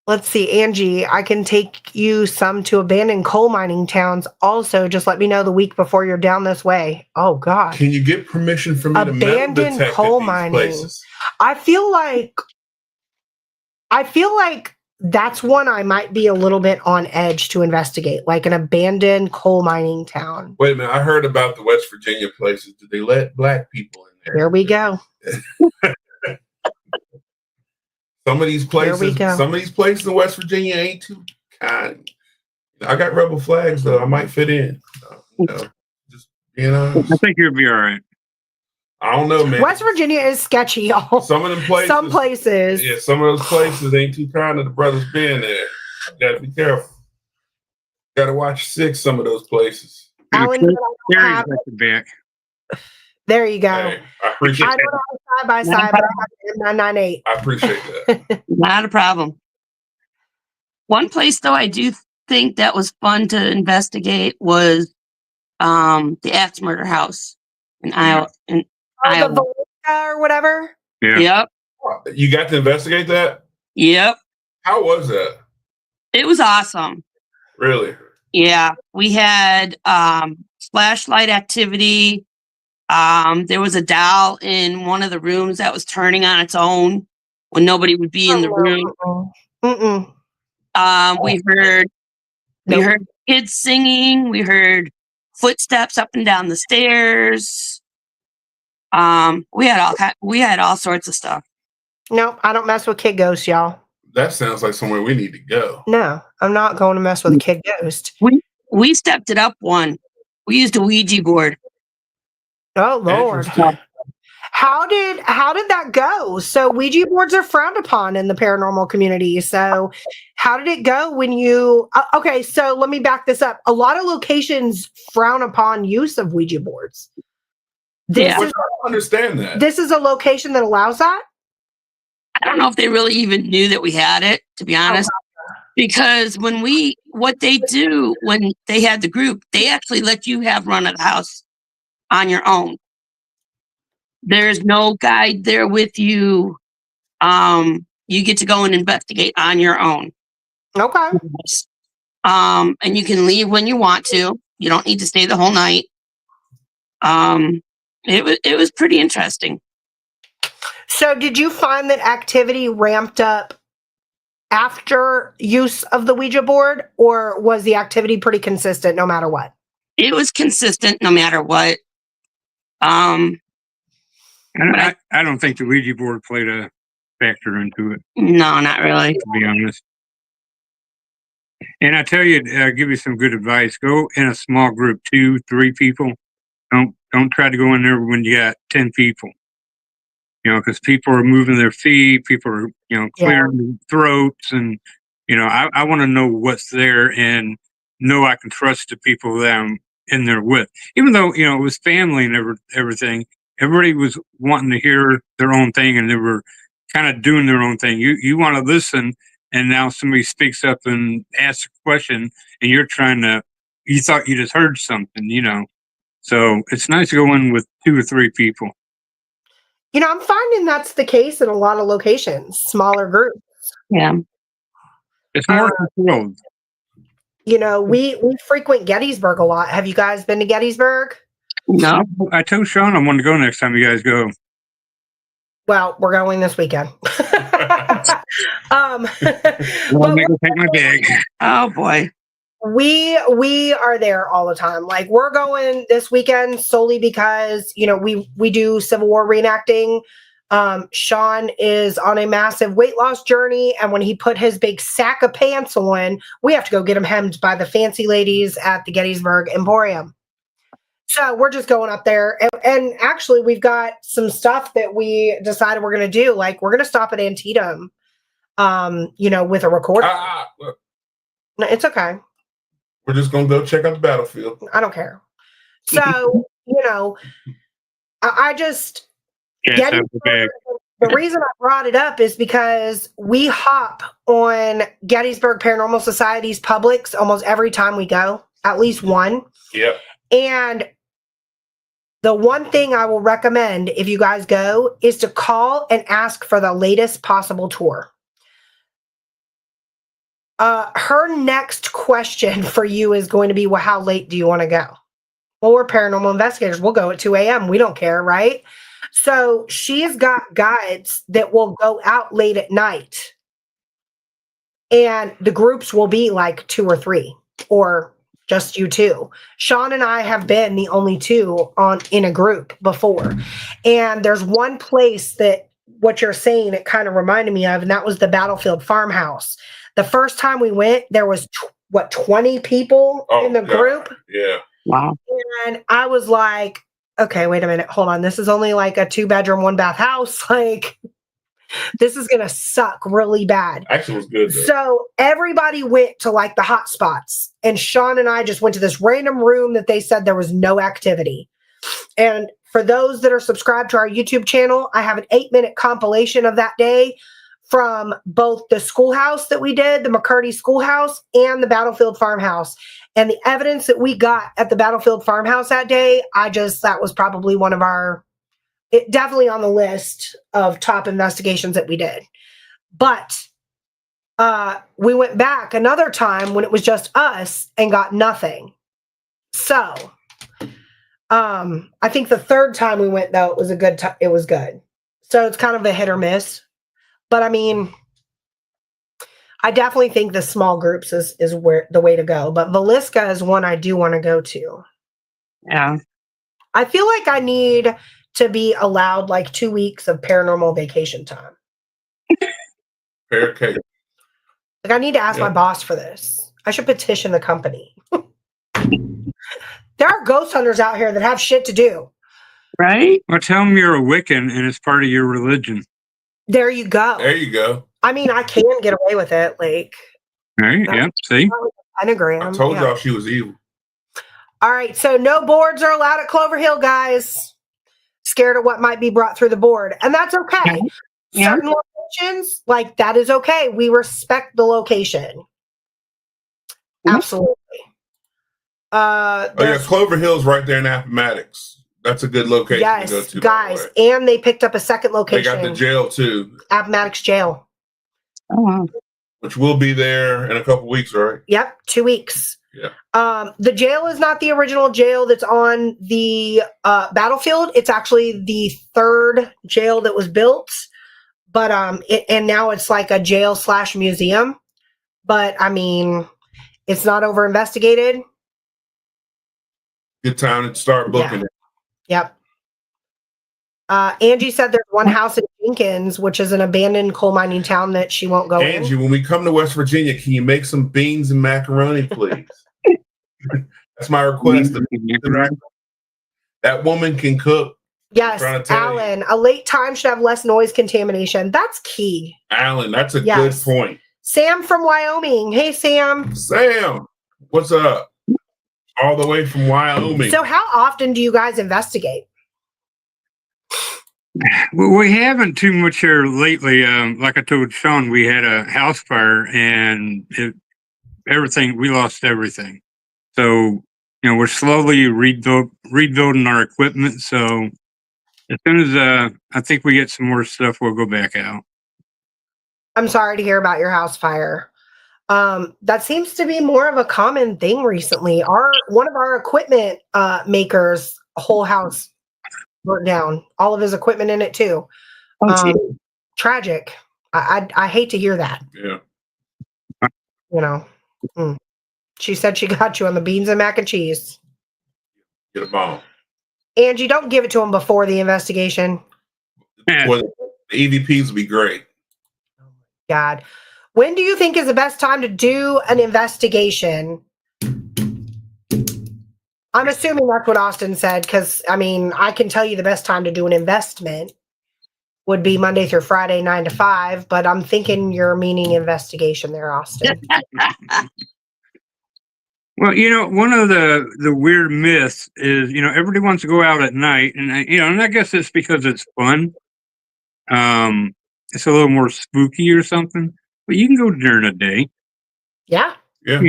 Let's see, Angie, I can take you some to abandoned coal mining towns. Also, just let me know the week before you're down this way. Oh, God. Can you get permission for me to metal Abandoned detect coal at these mining. places? I feel like that's one I might be a little bit on edge to investigate, like an abandoned coal mining town. Wait a minute. I heard about the West Virginia places. Did they let black people in there? Here we go. Some of these places, Here we go. some of these places in West Virginia ain't too kind. I got rebel flags though. I might fit in. Just being honest. I think you'll be all right. I don't know, man. West Virginia is sketchy, y'all. Some of them places. Some places. Yeah, some of those places ain't too kind to the brothers being there. You gotta be careful. Gotta watch six. Some of those places. Alan, Terry's got the back. there you go. Hey, I appreciate I don't have side by side, but I have 998. I appreciate that. Not a problem. One place though I do think that was fun to investigate was the axe murder house in Iowa. The Volta or whatever. Yeah. Yep. You got to investigate that? Yep. How was that? It was awesome. Really? Yeah. We had flashlight activity. There was a doll in one of the rooms that was turning on its own when nobody would be in the room. We heard kids singing. We heard footsteps up and down the stairs. We had all sorts of stuff. No, I don't mess with kid ghosts, y'all. That sounds like somewhere we need to go. No, I'm not going to mess with a kid ghost. We stepped it up one. We used a Ouija board. Oh Lord. How did that go? So Ouija boards are frowned upon in the paranormal community. So how did it go when you okay, so let me back this up. A lot of locations frown upon use of Ouija boards. I don't understand that. This is a location that allows that? I don't know if they really even knew that we had it, to be honest. Because what they do when they had the group, they actually let you have run of the house on your own. There's no guide there with you. You get to go and investigate on your own. Okay. And you can leave when you want to. You don't need to stay the whole night. It was pretty interesting. So did you find that activity ramped up after use of the Ouija board, or was the activity pretty consistent no matter what? It was consistent no matter what. I don't think the Ouija board played a factor into it. No, not really. To be honest. And I tell you, give you some good advice. Go in a small group, 2, 3 people. Don't try to go in there when you got 10 people. Because people are moving their feet, people are, clearing throats, and I want to know what's there and know I can trust the people that I'm in there with. Even though it was family and everything, everybody was wanting to hear their own thing, and they were kind of doing their own thing. You want to listen, and now somebody speaks up and asks a question, and you thought you just heard something, So it's nice to go in with 2 or 3 people. I'm finding that's the case in a lot of locations, smaller groups. Yeah. It's more controlled. We frequent Gettysburg a lot. Have you guys been to Gettysburg? No. I told Sean I want to go next time you guys go. Well, we're going this weekend. Well, I'm going to take my bag. Oh boy. We are there all the time. Like, we're going this weekend solely because, we do Civil War reenacting. Sean is on a massive weight loss journey. And when he put his big sack of pants on, we have to go get him hemmed by the fancy ladies at the Gettysburg Emporium. So we're just going up there. And actually, we've got some stuff that we decided we're going to do. Like, we're going to stop at Antietam, with a recorder. No, it's okay. We're just going to go check out the battlefield. I don't care. So, I just... The reason I brought it up is because we hop on Gettysburg Paranormal Society's Publix almost every time we go, at least one. Yep. And The one thing I will recommend if you guys go is to call and ask for the latest possible tour. Her next question for you is going to be, well, how late do you want to go? Well, we're paranormal investigators. We'll go at 2 a.m. We don't care, right? So she's got guides that will go out late at night. And the groups will be like 2 or 3 or just you two. Sean and I have been the only two in a group before. And there's one place that what you're saying, it kind of reminded me of, and that was the Battlefield Farmhouse. The first time we went, there was 20 people in the group. Yeah. Wow. And I was like, okay, wait a minute. Hold on. This is only like a 2-bedroom, 1-bath house. Like, this is going to suck really bad. Actually, it was good, though. So everybody went to like the hot spots. And Sean and I just went to this random room that they said there was no activity. And for those that are subscribed to our YouTube channel, I have an 8-minute compilation of that day from both the schoolhouse that we did, the McCurdy Schoolhouse, and the Battlefield Farmhouse. And the evidence that we got at the Battlefield Farmhouse that day, that was probably one of definitely on the list of top investigations that we did. But we went back another time when it was just us and got nothing. So I think the third time we went, though, it was a good time. It was good. So it's kind of a hit or miss. But I mean, I definitely think the small groups is where the way to go. But Villisca is one I do want to go to. Yeah. I feel like I need to be allowed like 2 weeks of paranormal vacation time. Fair cake. Like I need to ask my boss for this. I should petition the company. There are ghost hunters out here that have shit to do. Right? Well, tell them you're a Wiccan and it's part of your religion. There you go. There you go. I mean, I can get away with it. Like, Right? Yeah. See? Pentagram. I told y'all she was evil. All right. So no boards are allowed at Clover Hill, guys. Scared of what might be brought through the board. And that's okay. Yeah. Certain locations, like that is okay. We respect the location. Absolutely. Clover Hill's right there in Appomattox. That's a good location to go to. Guys. And they picked up a second location. They got the jail too. Appomattox Jail. Oh, wow. Which will be there in a couple weeks, right? Yep, 2 weeks. Yeah. The jail is not the original jail that's on the battlefield. It's actually the third jail that was built. But and now it's like a jail / museum. But I mean, it's not over investigated. Good time to start booking it. Yep. Angie said there's one house in Jenkins, which is an abandoned coal mining town that she won't go in. Angie, when we come to West Virginia, can you make some beans and macaroni, please? That's my request. That woman can cook. Yes, Alan. A late time should have less noise contamination. That's key. Alan, that's a good point. Sam from Wyoming. Hey, Sam. Sam, what's up? All the way from Wyoming. So how often do you guys investigate? Well, we haven't too much here lately. Like I told Sean, we had a house fire and we lost everything. So, we're slowly rebuilding our equipment. So as soon as I think we get some more stuff, we'll go back out. I'm sorry to hear about your house fire. That seems to be more of a common thing recently. One of our equipment makers' whole house burnt down. All of his equipment in it too. Tragic. I hate to hear that. Yeah. She said she got you on the beans and mac and cheese. Get a bomb. Angie, don't give it to him before the investigation. Well, the EVPs would be great. God. When do you think is the best time to do an investigation? I'm assuming that's what Austin said, because, I mean, I can tell you the best time to do an investment would be Monday through Friday, 9 to 5, but I'm thinking you're meaning investigation there, Austin. Well, one of the weird myths is, everybody wants to go out at night, and I guess it's because it's fun. It's a little more spooky or something, but you can go during the day. Yeah. Yeah.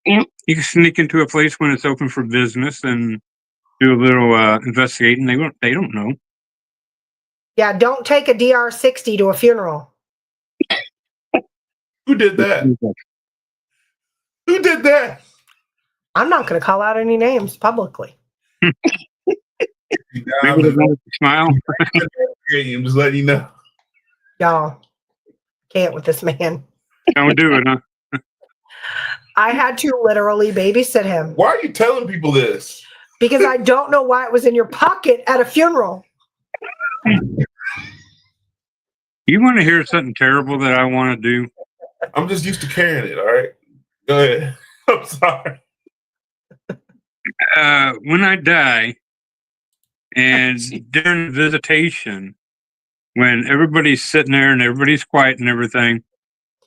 You can sneak into a place when it's open for business and do a little investigating. They don't know. Yeah, don't take a DR-60 to a funeral. Who did that? Who did that? I'm not going to call out any names publicly. Maybe they wanted to smile. I'm just letting you know. Y'all can't with this man. Don't do it, huh? I had to literally babysit him. Why are you telling people this? Because I don't know why it was in your pocket at a funeral. You want to hear something terrible that I want to do? I'm just used to carrying it, all right? Go ahead. I'm sorry. When I die, and during the visitation, when everybody's sitting there and everybody's quiet and everything,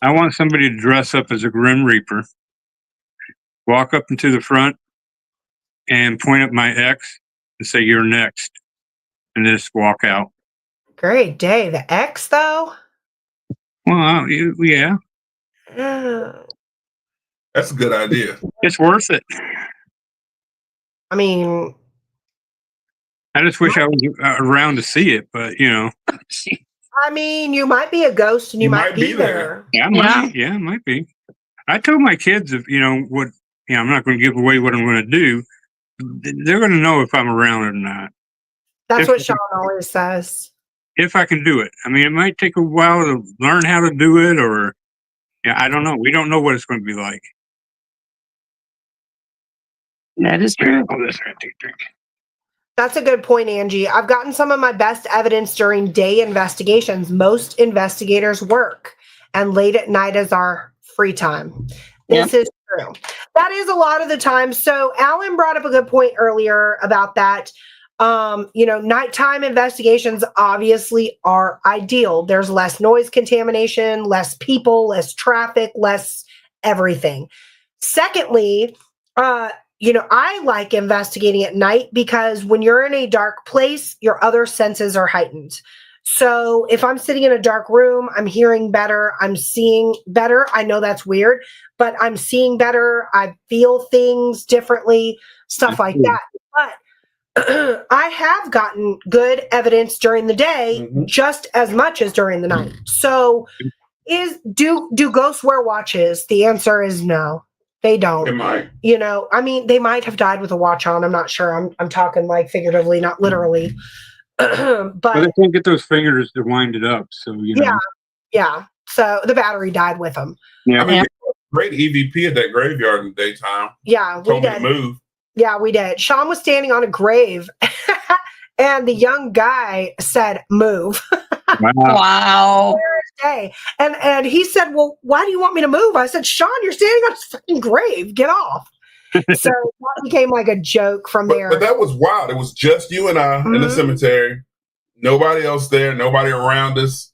I want somebody to dress up as a Grim Reaper, walk up into the front, and point at my ex and say, "You're next," and just walk out. Great day. The X, though? Well, yeah, That's a good idea. it's worth it. I mean, I just wish I was around to see it, but you might be a ghost and you might be there. yeah, it might be. I told my kids if what, I'm not going to give away what I'm going to do. They're going to know if I'm around or not. That's what Sean always says. If I can do it. I mean, it might take a while to learn how to do it, or I don't know. We don't know what it's going to be like. That is true. Oh, that's right. Take a drink. That's a good point, Angie. I've gotten some of my best evidence during day investigations. Most investigators work, and late at night is our free time. This is true. That is a lot of the time. So Alan brought up a good point earlier about that. Nighttime investigations obviously are ideal. There's less noise contamination, less people, less traffic, less everything. Secondly, I like investigating at night because when you're in a dark place, your other senses are heightened. So if I'm sitting in a dark room, I'm hearing better, I'm seeing better. I know that's weird, but I'm seeing better. I feel things differently, stuff like that. But I have gotten good evidence during the day just as much as during the night. So do ghosts wear watches? The answer is no. They don't. They might. They might have died with a watch on. I'm not sure. I'm talking like figuratively, not literally. But they can't get those fingers to wind it up. So Yeah. So the battery died with them. Yeah. I mean, great EVP at that graveyard in the daytime. Yeah, we Told me did. to move. Yeah, we did. Sean was standing on a grave, and the young guy said, "Move." Wow. And he said, "Well, why do you want me to move?" I said, "Sean, you're standing on a fucking grave. Get off." So that became like a joke from there. But that was wild. It was just you and I in the cemetery. Nobody else there. Nobody around us.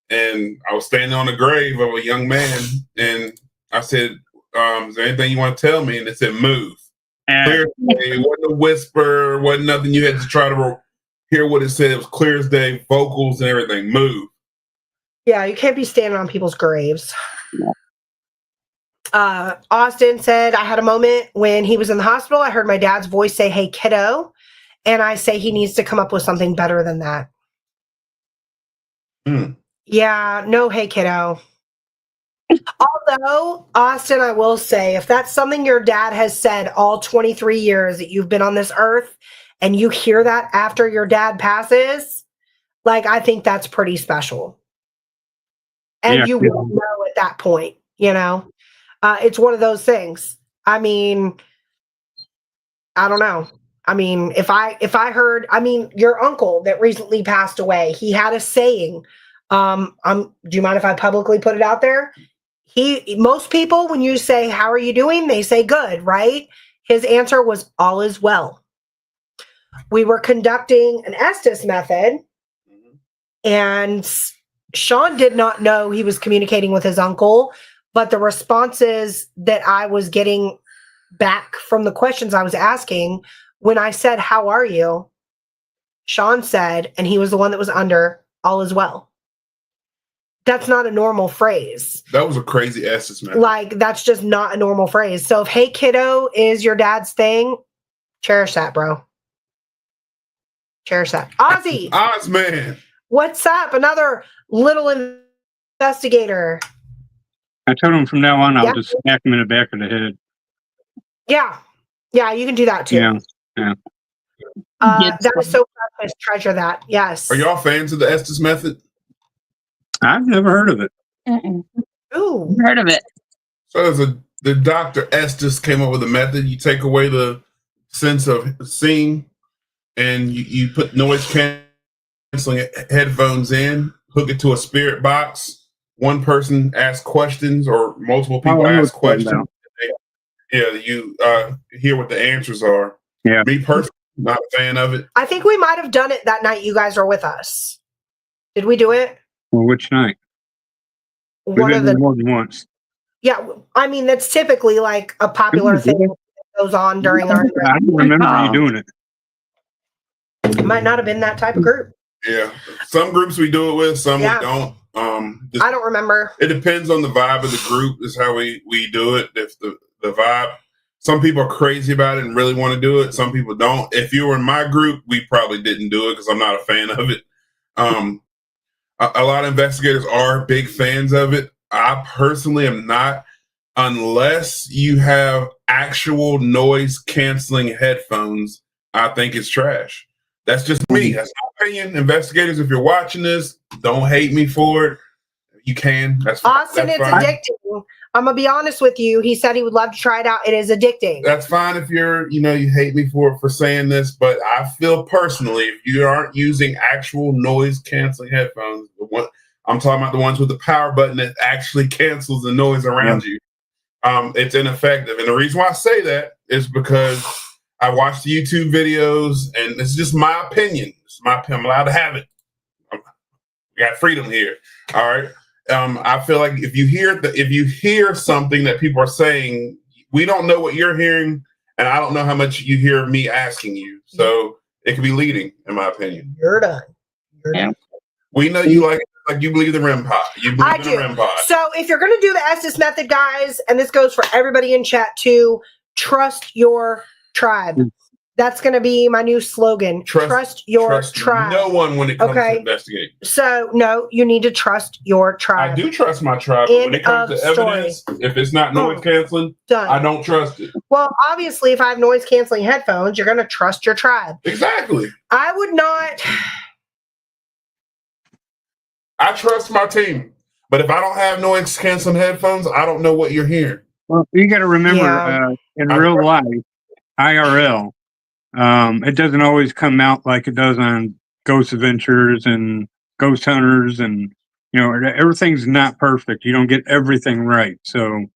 And I was standing on the grave of a young man. And I said, is there anything you want to tell me? And it said, "Move." Clear as day. It wasn't a whisper. Wasn't nothing you had to try to hear what it said. It was clear as day. Vocals and everything. Move. Yeah, you can't be standing on people's graves. Austin said, I had a moment when he was in the hospital. I heard my dad's voice say, "Hey, kiddo." And I say he needs to come up with something better than that. Yeah, no, "Hey, kiddo." Although, Austin, I will say, if that's something your dad has said all 23 years that you've been on this earth and you hear that after your dad passes, I think that's pretty special. And you will know at that point, it's one of those things. I mean, I don't know. I mean, if I heard, your uncle that recently passed away, he had a saying. Do you mind if I publicly put it out there? Most people, when you say, "How are you doing?" they say, "Good," right? His answer was, "All is well." We were conducting an Estes method, and Sean did not know he was communicating with his uncle, but the responses that I was getting back from the questions I was asking, when I said, "How are you?" Sean said, and he was the one that was under, "All is well." That's not a normal phrase. That was a crazy Estes method. That's just not a normal phrase. So if "Hey, kiddo" is your dad's thing, cherish that, bro. chair set. Ozzy, Oz man. what's up? Another little investigator. I told him from now on I'll Yeah. just smack him in the back of the head. Yeah. Yeah, you can do that too. Yeah. That is so precious. Treasure that. Yes. Are y'all fans of the Estes method? I've never heard of it. Ooh. Heard of it? So the Dr. Estes came up with a method. You take away the sense of seeing, and you put noise canceling headphones in, hook it to a spirit box. One person asks questions, or multiple people ask questions. You hear what the answers are. Yeah. Me personally, not a fan of it. I think we might have done it that night you guys were with us. Did we do it? Well, which night? One We've of been the more than once. Yeah, I mean that's typically like a popular thing that goes on during our. I don't remember you doing it. It might not have been that type of group. Yeah, some groups we do it with, some we don't. I don't remember. It depends on the vibe of the group. Is how we do it. If the vibe, some people are crazy about it and really want to do it. Some people don't. If you were in my group, we probably didn't do it because I'm not a fan of it. A lot of investigators are big fans of it. I personally am not, unless you have actual noise canceling headphones. I think it's trash. That's just me. That's my opinion. Investigators, if you're watching this, don't hate me for it. You can. That's fine. Austin, it's addicting. I'm gonna be honest with you. He said he would love to try it out. It is addicting. That's fine if you hate me for saying this, but I feel personally, if you aren't using actual noise canceling headphones, I'm talking about the ones with the power button that actually cancels the noise around you, it's ineffective. And the reason why I say that is because I watched the YouTube videos, and it's just my opinion. I'm allowed to have it. We got freedom here. All right. I feel like if you hear something that people are saying, we don't know what you're hearing, and I don't know how much you hear me asking you. So it could be leading, in my opinion. You're done. Done. We know you like you believe the REM pod. You believe in the REM pod. So if you're gonna do the Estes method, guys, and this goes for everybody in chat too, trust your tribe. That's going to be my new slogan. Trust your tribe. No one when it comes to investigating. So, no, you need to trust your tribe. I do trust my tribe. But when it comes to evidence, if it's not noise canceling, I don't trust it. Well, obviously, if I have noise canceling headphones, you're going to trust your tribe. Exactly. I would not. I trust my team. But if I don't have noise canceling headphones, I don't know what you're hearing. Well, you got to remember, in real life, IRL, it doesn't always come out like it does on Ghost Adventures and Ghost Hunters, and everything's not perfect. You don't get everything right. So,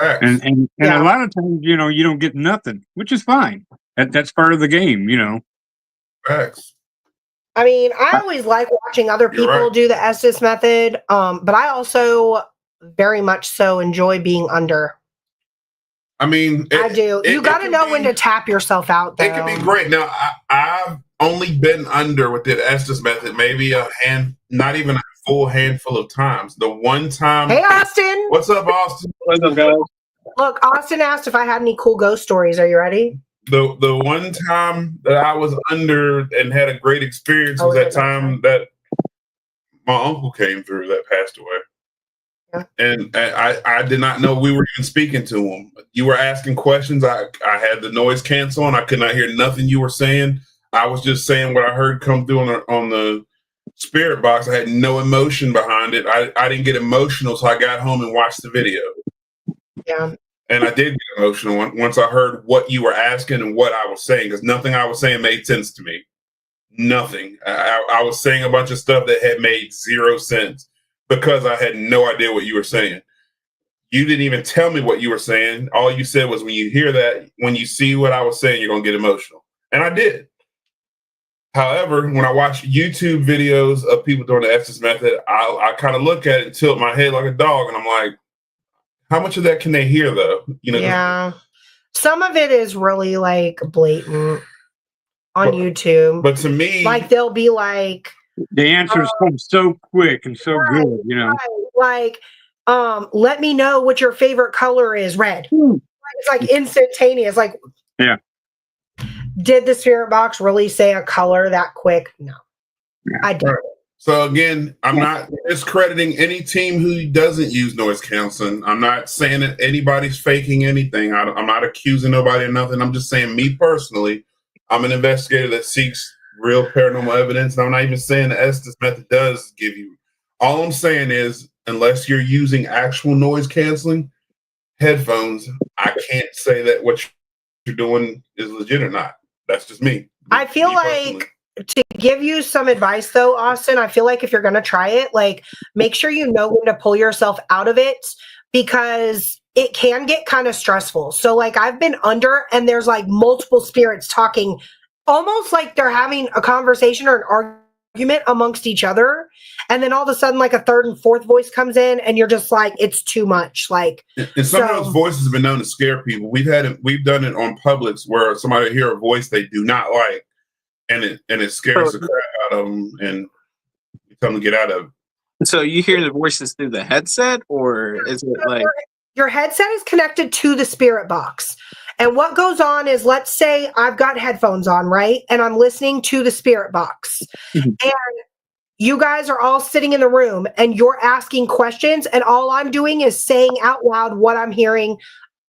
and a lot of times, you don't get nothing, which is fine. That's part of the game, Facts. I mean, I always like watching other people do the Estes method, but I also very much so enjoy being under. I mean, I do. You got to know when to tap yourself out, though. It can be great. Now, I've only been under with the Estes method, maybe not even a full handful of times. The one time. Hey, Austin. What's up, Austin? What's up, guys? Look, Austin asked if I had any cool ghost stories. Are you ready? The one time that I was under and had a great experience was that time that my uncle came through that passed away. And I did not know we were even speaking to him. You were asking questions. I had the noise cancel and I could not hear nothing you were saying. I was just saying what I heard come through on the spirit box. I had no emotion behind it. I didn't get emotional, so I got home and watched the video. Yeah. And I did get emotional once I heard what you were asking and what I was saying, because nothing I was saying made sense to me. Nothing. I was saying a bunch of stuff that had made zero sense, because I had no idea what you were saying. You didn't even tell me what you were saying. All you said was, when you hear that, when you see what I was saying, you're going to get emotional. And I did. However, when I watch YouTube videos of people doing the Estes method, I kind of look at it and tilt my head like a dog. And I'm like, how much of that can they hear, though? Yeah. Some of it is really like blatant on YouTube. But to me, like they'll be like, the answers come so quick and so good, Like, let me know what your favorite color is. Red. It's like instantaneous. Like, yeah. Did the spirit box really say a color that quick? No, I didn't. So again, I'm not discrediting any team who doesn't use noise canceling. I'm not saying that anybody's faking anything. I'm not accusing nobody of nothing. I'm just saying, me personally, I'm an investigator that seeks real paranormal evidence. And I'm not even saying the Estes method does give you. All I'm saying is, unless you're using actual noise canceling headphones, I can't say that what you're doing is legit or not. That's just me. I feel like, to give you some advice though, Austin, I feel like if you're going to try it, like, make sure you know when to pull yourself out of it, because it can get kind of stressful. So like, I've been under and there's like multiple spirits talking, almost like they're having a conversation or an argument amongst each other. And then all of a sudden, like a third and fourth voice comes in and you're just like, it's too much. Like, and some of those voices have been known to scare people. We've done it on Publix where somebody hear a voice they do not like, and it scares the crap out of them, and you tell them to get out of it. So you hear the voices through the headset, or is it like your headset is connected to the spirit box? And what goes on is, let's say I've got headphones on, right? And I'm listening to the spirit box. And you guys are all sitting in the room and you're asking questions, and all I'm doing is saying out loud what I'm hearing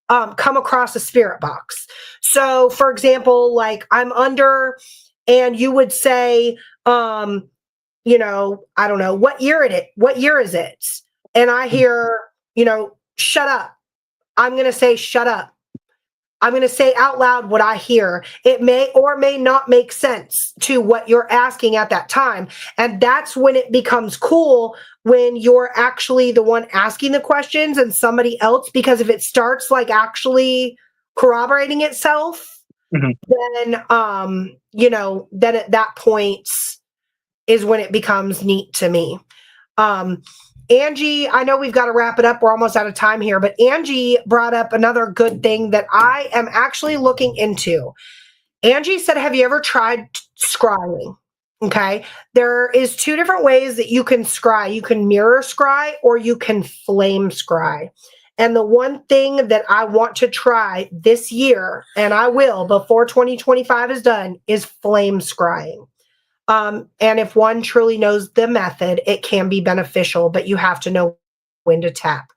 come across the spirit box. So for example, like, I'm under, and you would say, you know, I don't know, what year is it? And I hear, you know, shut up. I'm going to say, shut up. I'm going to say out loud what I hear. It may or may not make sense to what you're asking at that time. And that's when it becomes cool, when you're actually the one asking the questions and somebody else, because if it starts like actually corroborating itself, then, you know, then at that point is when it becomes neat to me. Angie, I know we've got to wrap it up. We're almost out of time here, but Angie brought up another good thing that I am actually looking into. Angie said, have you ever tried scrying? Okay. There is 2 different ways that you can scry. You can mirror scry or you can flame scry. And the one thing that I want to try this year, and I will before 2025 is done, is flame scrying. And if one truly knows the method, it can be beneficial, but you have to know when to tap.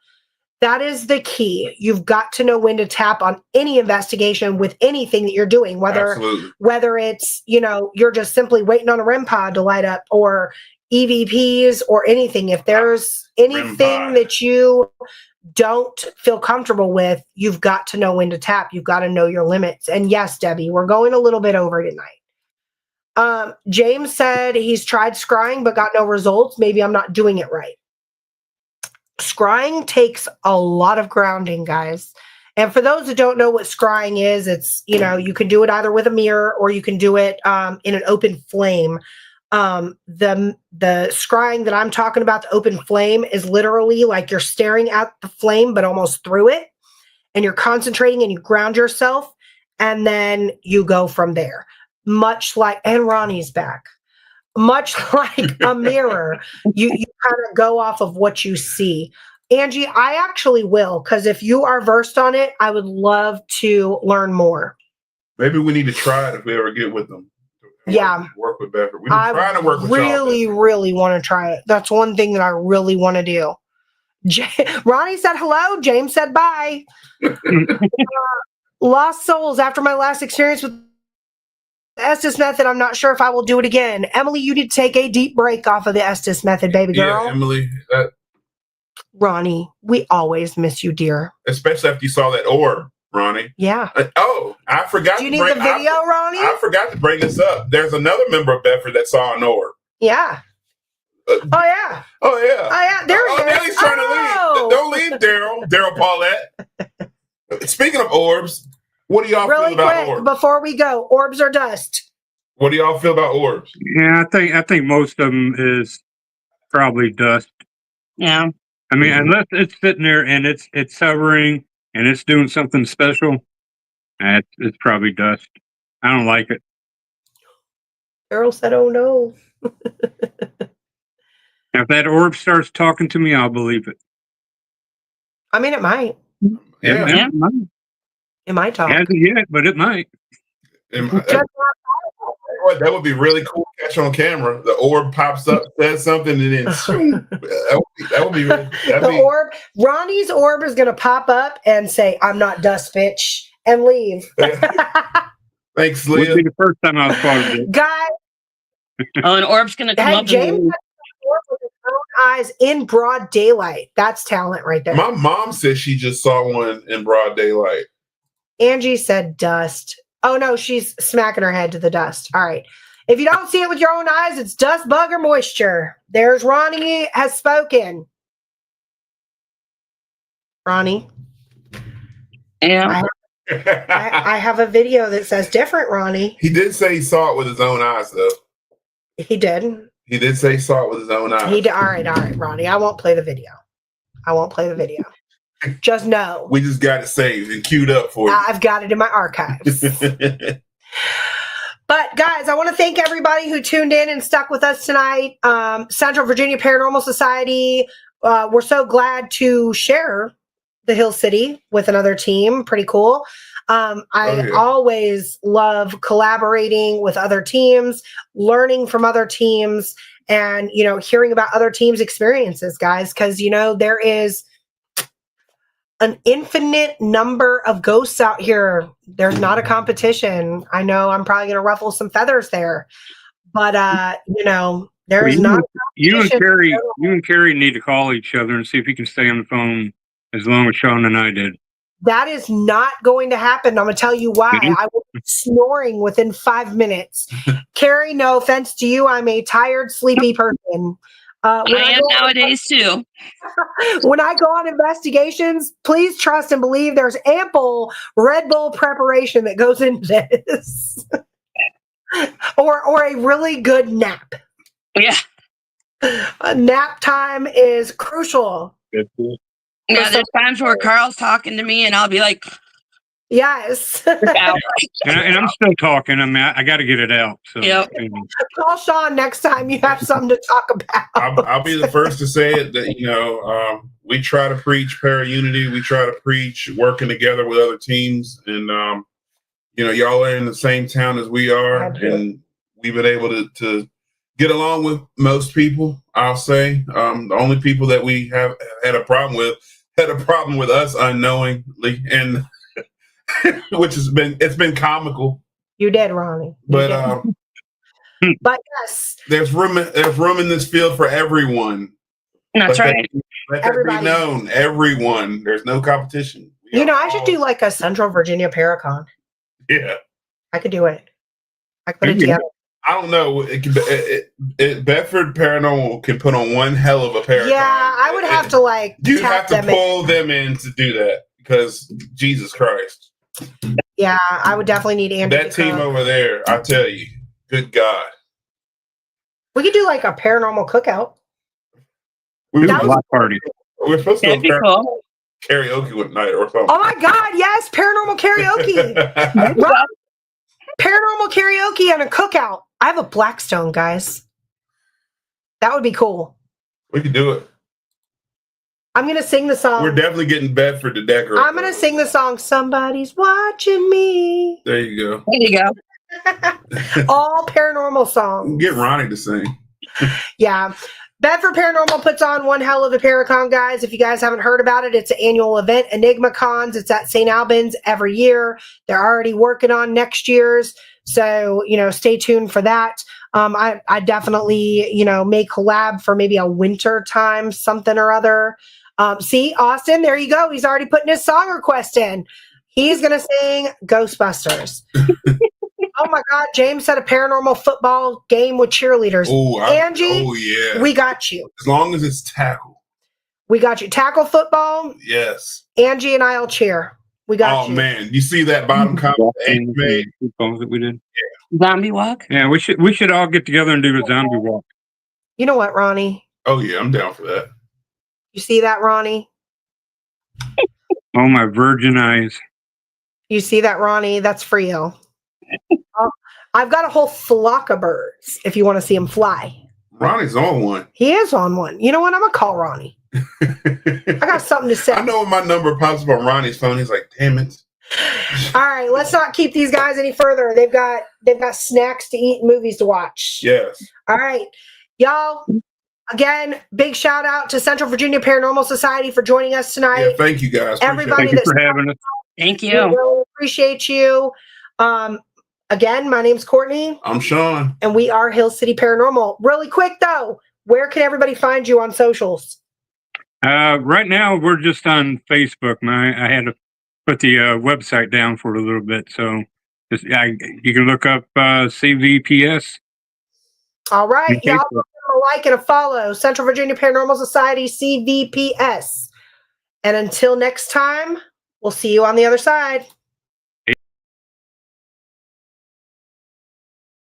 That is the key. You've got to know when to tap on any investigation with anything that you're doing, whether it's, you know, you're just simply waiting on a REM pod to light up, or EVPs or anything. If there's anything that you don't feel comfortable with, you've got to know when to tap. You've got to know your limits. And yes, Debbie, we're going a little bit over tonight. James said he's tried scrying but got no results. Maybe I'm not doing it right. Scrying takes a lot of grounding, guys. And for those that don't know what scrying is, it's, you know, you can do it either with a mirror or you can do it in an open flame. The scrying that I'm talking about, the open flame, is literally like you're staring at the flame but almost through it, and you're concentrating and you ground yourself, and then you go from there. Much like, and Ronnie's back, much like a mirror, you kind of go off of what you see. Angie, I actually will, because if you are versed on it, I would love to learn more. Maybe we need to try it if we ever get with them. Yeah. Work with Bedford. We've been trying to work with really want to try it. That's one thing that I really want to do. Ronnie said hello. James said bye. Lost souls. After my last experience with the Estes method, I'm not sure if I will do it again. Emily, you need to take a deep break off of the Estes method, baby girl. Yeah, Emily. Ronnie, we always miss you, dear. Especially after you saw that orb, Ronnie. Yeah. I forgot. Do you need the video, Ronnie? I forgot to bring this up. There's another member of Bedford that saw an orb. Yeah. Oh yeah. Oh yeah. Oh yeah. There he is. Now he's trying to leave. Don't leave, Daryl. Daryl Paulette. Speaking of orbs, what do y'all feel about orbs? Before we go, orbs or dust? What do y'all feel about orbs? Yeah, I think most of them is probably dust. Yeah. I mean, unless it's sitting there and it's hovering and it's doing something special, it's probably dust. I don't like it. Daryl said, "Oh no." If that orb starts talking to me, I'll believe it. I mean, it might. Yeah. It might. It might talk. Hasn't yet, but it might. That would be really cool to catch on camera. The orb pops up, says something, and then that would be really. Orb. Ronnie's orb is going to pop up and say, "I'm not dust, bitch," and leave. Thanks, Would Leah. be the first time I was part of it. Guys. Oh, an orb's going to come up. James has the orb with his own eyes in broad daylight. That's talent right there. My mom said she just saw one in broad daylight. Angie said dust. Oh, no, she's smacking her head to the dust. All right. If you don't see it with your own eyes, it's dust, bug, or moisture. There's Ronnie has spoken. Ronnie? Yeah. I have a video that says different, Ronnie. He did say he saw it with his own eyes, though. He did? He did say he saw it with his own eyes. He did. All right, Ronnie. I won't play the video. Just know. We just got it saved and queued up for you. I've got it in my archives. But guys, I want to thank everybody who tuned in and stuck with us tonight. Central Virginia Paranormal Society. We're so glad to share the Hill City with another team. Pretty cool. I always love collaborating with other teams, learning from other teams, and, hearing about other teams' experiences, guys, because, there is an infinite number of ghosts out here. There's not a competition. I know I'm probably going to ruffle some feathers there, but, there is not. You and Carrie need to call each other and see if you can stay on the phone as long as Sean and I did. That is not going to happen. I'm going to tell you why. I will be snoring within 5 minutes. Carrie, no offense to you. I'm a tired, sleepy person. I am nowadays too. When I go on investigations, please trust and believe there's ample Red Bull preparation that goes into this. or a really good nap. Yeah. Nap time is crucial. Yeah, there's times where Carl's talking to me and I'll be like, yes. and I'm still talking. I mean, I got to get it out. So, yep. Call Sean next time you have something to talk about. I'll be the first to say it that, we try to preach para-unity. We try to preach working together with other teams. And, y'all are in the same town as we are. And we've been able to get along with most people, I'll say. The only people that we have had a problem with us unknowingly, and which it's been comical. You did, Ronnie. But yes, there's room in this field for everyone. That's right. Let that be known. Everyone. There's no competition. I should do like a Central Virginia Paracon. Yeah. I could do it. I could put it together. I don't know. Bedford Paranormal can put on one hell of a Paracon. Yeah, I would have to you have to pull them in to do that because Jesus Christ. Yeah, I would definitely need Andy. That team over there, I tell you, good God. We could do like a paranormal cookout. We do a block party. We're supposed to do cool. Karaoke one night or something. Oh my God, yes, paranormal karaoke. Paranormal karaoke and a cookout. I have a Blackstone, guys. That would be cool. We could do it. I'm going to sing the song. We're definitely getting Bedford to decorate. I'm going to sing the song, Somebody's Watching Me. There you go. There you go. All paranormal songs. Get Ronnie to sing. Yeah. Bedford Paranormal puts on one hell of a Paracon, guys. If you guys haven't heard about it, it's an annual event, Enigma Cons. It's at St. Albans every year. They're already working on next year's. So, stay tuned for that. I definitely, may collab for maybe a winter time, something or other. See, Austin, there you go. He's already putting his song request in. He's going to sing Ghostbusters. Oh my God, James said a paranormal football game with cheerleaders. Angie, we got you. As long as it's tackle. We got you. Tackle football? Yes. Angie and I'll cheer. We got you. Oh man, you see that bottom comment Angie made? That we did. Yeah. Zombie walk? Yeah, we should all get together and do the zombie walk. You know what, Ronnie? Oh yeah, I'm down for that. You see that, Ronnie? Oh, my virgin eyes. You see that, Ronnie? That's for you. I've got a whole flock of birds if you want to see them fly. Ronnie's on one. He is on one. You know what? I'm going to call Ronnie. I got something to say. I know when my number pops up on Ronnie's phone, he's like, damn it. All right, let's not keep these guys any further. They've got snacks to eat, movies to watch. Yes. All right, y'all. Again, big shout out to Central Virginia Paranormal Society for joining us tonight. Yeah, thank you guys. Appreciate Everybody Thank you that's for having us. Thank we you. really appreciate you. Again, my name's Courtney, I'm Sean. and we are Hill City Paranormal. Really quick though, where can everybody find you on socials? Right now, we're just on Facebook. I had to put the website down for a little bit, so you can look up CVPS. All right, on y'all Facebook. give them a like and a follow. Central Virginia Paranormal Society, CVPS. And until next time, we'll see you on the other side.